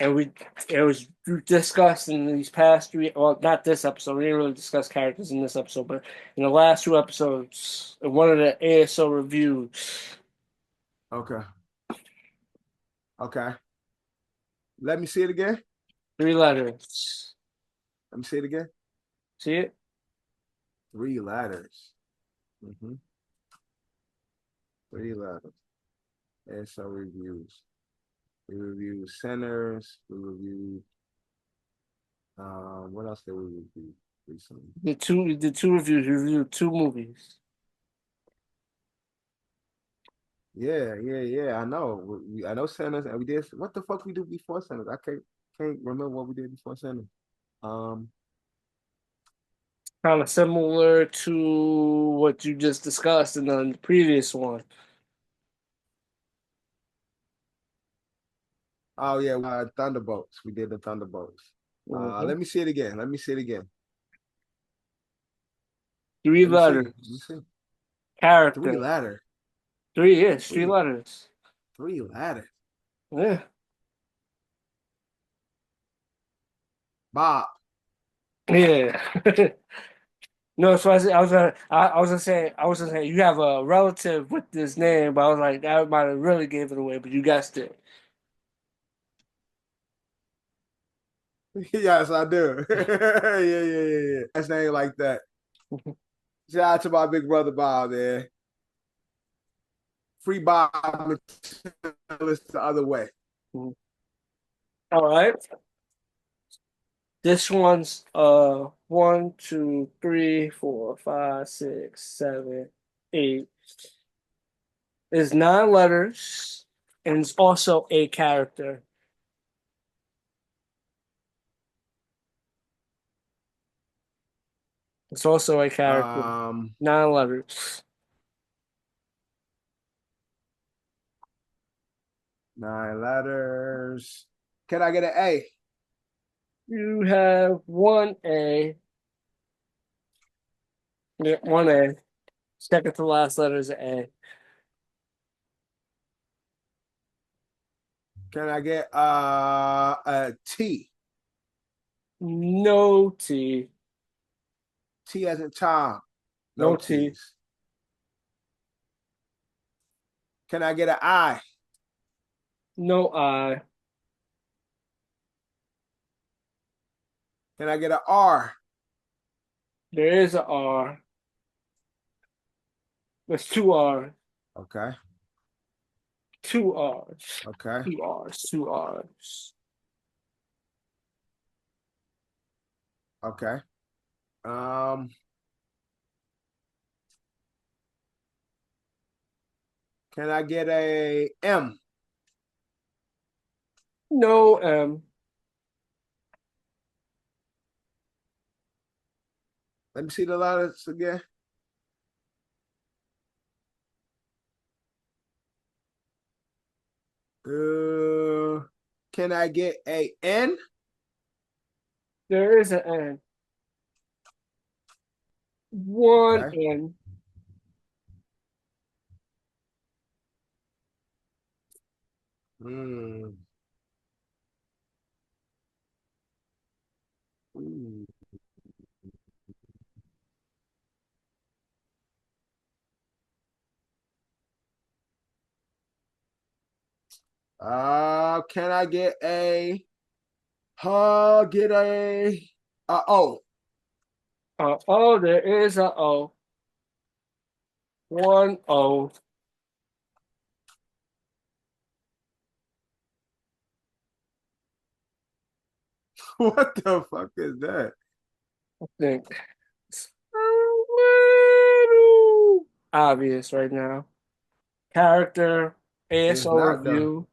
and it was discussed in these past 3. Well, not this episode. We didn't really discuss characters in this episode, but in the last 2 episodes, in one of the ASO reviews. Okay. Okay. Let me see it again. 3 letters. Let me see it again. See it? 3 letters. 3 letters. And so reviews. We reviewed Sinners. We reviewed what else did we review recently? We did 2 reviews. We reviewed 2 movies. Yeah. I know. I know Sinners, and we did. What the fuck we do before Sinners? I can't remember what we did before Sinners. Kind of similar to what you just discussed in the previous one. Oh yeah, Thunderbolts. We did the Thunderbolts. Let me see it again. 3 Let me see. letters. Let me see. Character. 3 letters. 3, yes, 3 letters. 3 letters. Yeah. Bob. Yeah. No, so I was gonna say you have a relative with this name, but I was like that might have really gave it away, but you guessed it. Yes, I do. Yeah. That's name like that. Shout out to my big brother Bob, man. Free Bob the other way. All right. This one's 1, 2, 3, 4, 5, 6, 7, 8. Is 9 letters and it's also a character. It's also a character. 9 letters. 9 letters. Can I get an A? You have 1A. Yeah, 1A. Second to last letter is A. Can I get a T? No T. T as in Tom. No No T. T's. Can I get an I? No I. Can I get an R? There is a R. There's 2 R's. Okay. 2 R's. Okay. 2 R's. 2 R's. Okay. Can I get a M? No M. Let me see the letters again. Can I get a N? There is an N. 1 Okay. N. Mm. Mm. Can I get a O? Oh, there is a O. 1 O. What the fuck is that? I think it's a little obvious right now. Character, It's ASO not though. review.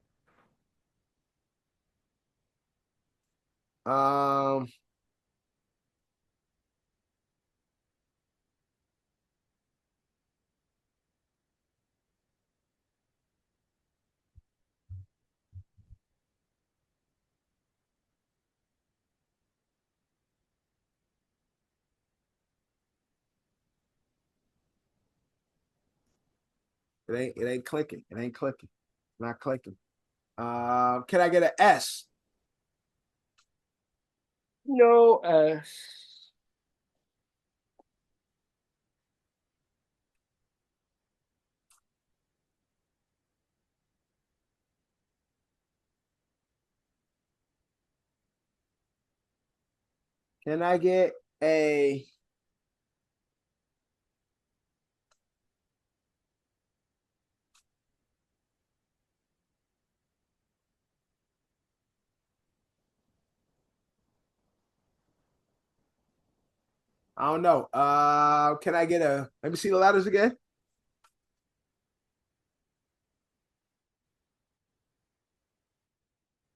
Um, it ain't clicking. It ain't clicking. Not clicking. Can I get an S? No S. Can I get a I don't know. Can I get a let me see the letters again?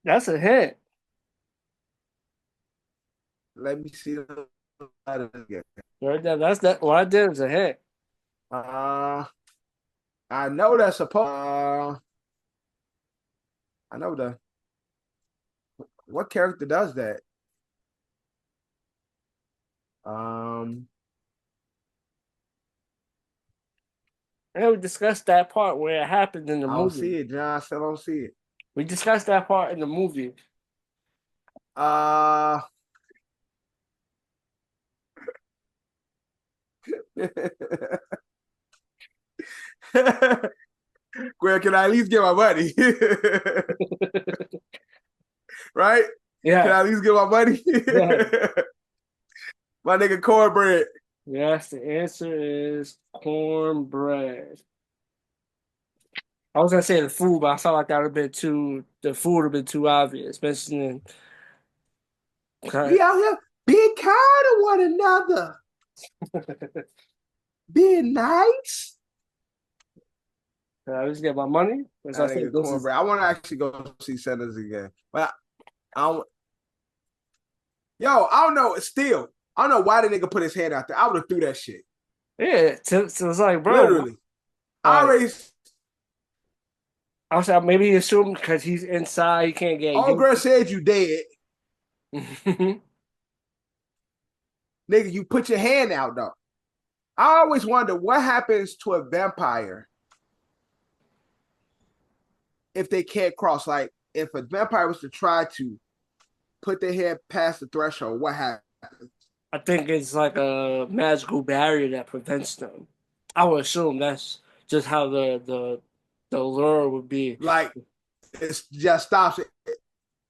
That's a hint. Let me see the letters again. Right there. That's that. What I did is a hint. Uh I know that's supposed I know what character does that? Um And we discussed that part where it happened in the I don't movie. see it, John. I still don't see it. We discussed that part in the movie. Uh Where can I at least get my money? Right? Can Yeah. I at least get my money? Yeah. My nigga cornbread. Yes, the answer is cornbread. I was gonna say the food, but I felt like that would have been too. The food would have been too obvious, mentioning. We out here being kind to one another, being nice. I just get my money. As I That said, nigga this is cornbread. I want to actually go see Centers again, but I don't. Yo, I don't know. Still, I don't know why the nigga put his hand out there. I would have threw that shit. Yeah, so it's like, bro, Literally. I like, already. I was like, maybe he assumed because he's inside, he can't get All you. girl said you dead. Mhm. Nigga, you put your hand out though. I always wonder what happens to a vampire if they can't cross. Like, if a vampire was to try to put their hand past the threshold, what happens? I think it's like a magical barrier that prevents them. I would assume that's just how the lure would be. Like, it just stops it.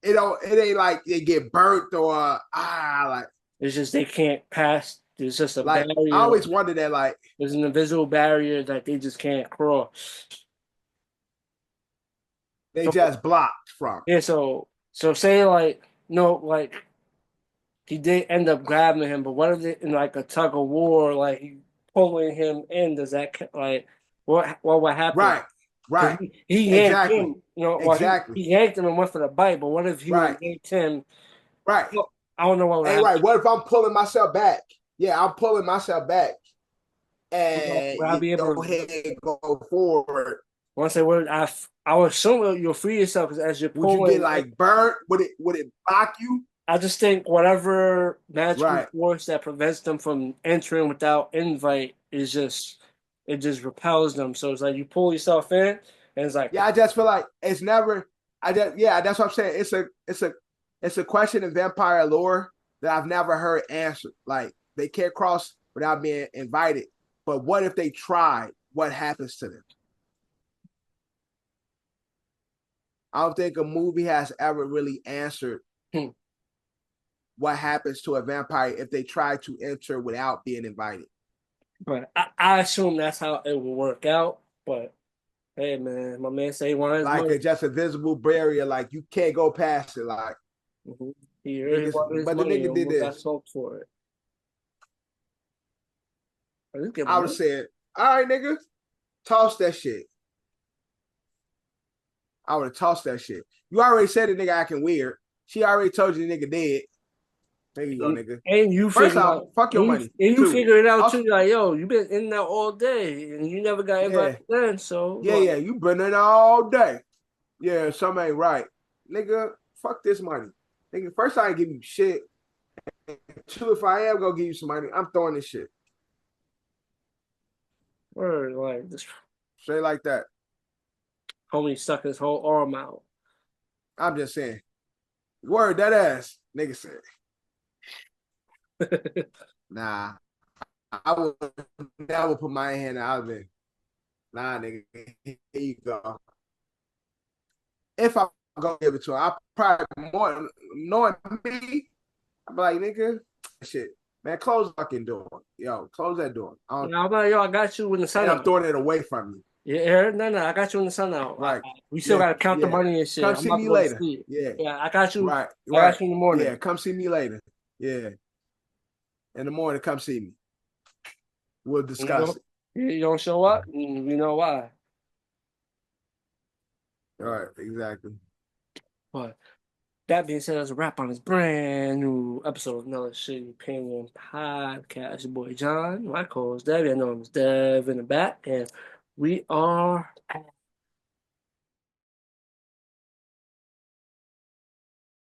It don't. It ain't like they get burnt or like. It's just they can't pass. There's just a Like, I barrier. always wonder that. Like, There's an invisible barrier that they just can't cross. they So just blocked from. yeah, so say like no, like he did end up grabbing him, but what if it in like a tug of war, like he pulling him in? Does that like what would happen? Right. Because Right. he yanked Exactly. him, well, Exactly. he yanked him and went for the bite, but what if he would Right. have yanked him? Right. Well, I don't know what would Hey, happen. right. What if I'm pulling myself back? Yeah, I'm pulling myself back, and Would I be able your to? head go forward. Once I would, I would assume you'll free yourself because as you're Would you get pulling, like burnt? Would it block you? I just think whatever magical Right. force that prevents them from entering without invite is just it just repels them. So it's like you pull yourself in, and it's like Yeah, I just feel like it's never. That's what I'm saying. It's a question in vampire lore that I've never heard answered. Like, they can't cross without being invited. But what if they tried? What happens to them? I don't think a movie has ever really answered what happens to a vampire if they try to enter without being invited. but I assume that's how it will work out. But hey, man, my man say he wanted his Like, money. it's just a visible barrier, like you can't go past it. Like, He really wanted his but the money. He nigga did almost got this. smoked for it. I would have said, all right, nigga, toss that shit. I would have tossed that shit. You already said the nigga acting weird. She already told you the nigga dead. There you go, nigga. And you First figure off, out, fuck your money. and you Two, figure it out also, too. Like, yo, you been in there all day, and you never got invited then. So yeah, you been in all day. Yeah, something ain't right, nigga. Fuck this money, nigga. First, I ain't give you shit. Two, if I am gonna give you some money, I'm throwing this shit word, like this straight like that. homie stuck his whole arm out. I'm just saying, word that ass, nigga said. Nah, I would never put my hand out of it. Nah, nigga, here you go. If I'm gonna give it to him, I probably more knowing me, I'm like, nigga, shit, man, close the fucking door. Yo, close that door. Now, I'm like, yo, I got you when the sun And I'm out. throwing it away from you. Yeah, no, I got you when the sun out. Right. We still gotta count the Yeah. money and shit. Come I'm see about me to go to later. sleep. Yeah. Yeah, I got you. Right. I got you in the morning. Yeah, come see me later. Yeah. In the morning, come see me. We'll discuss it. You don't show up, you know why. All right, exactly. But that being said, that's a wrap on this brand new episode of Another Shitty Opinion Podcast. Your boy John, my co-host Dev. I know I'm Dev in the back, and we are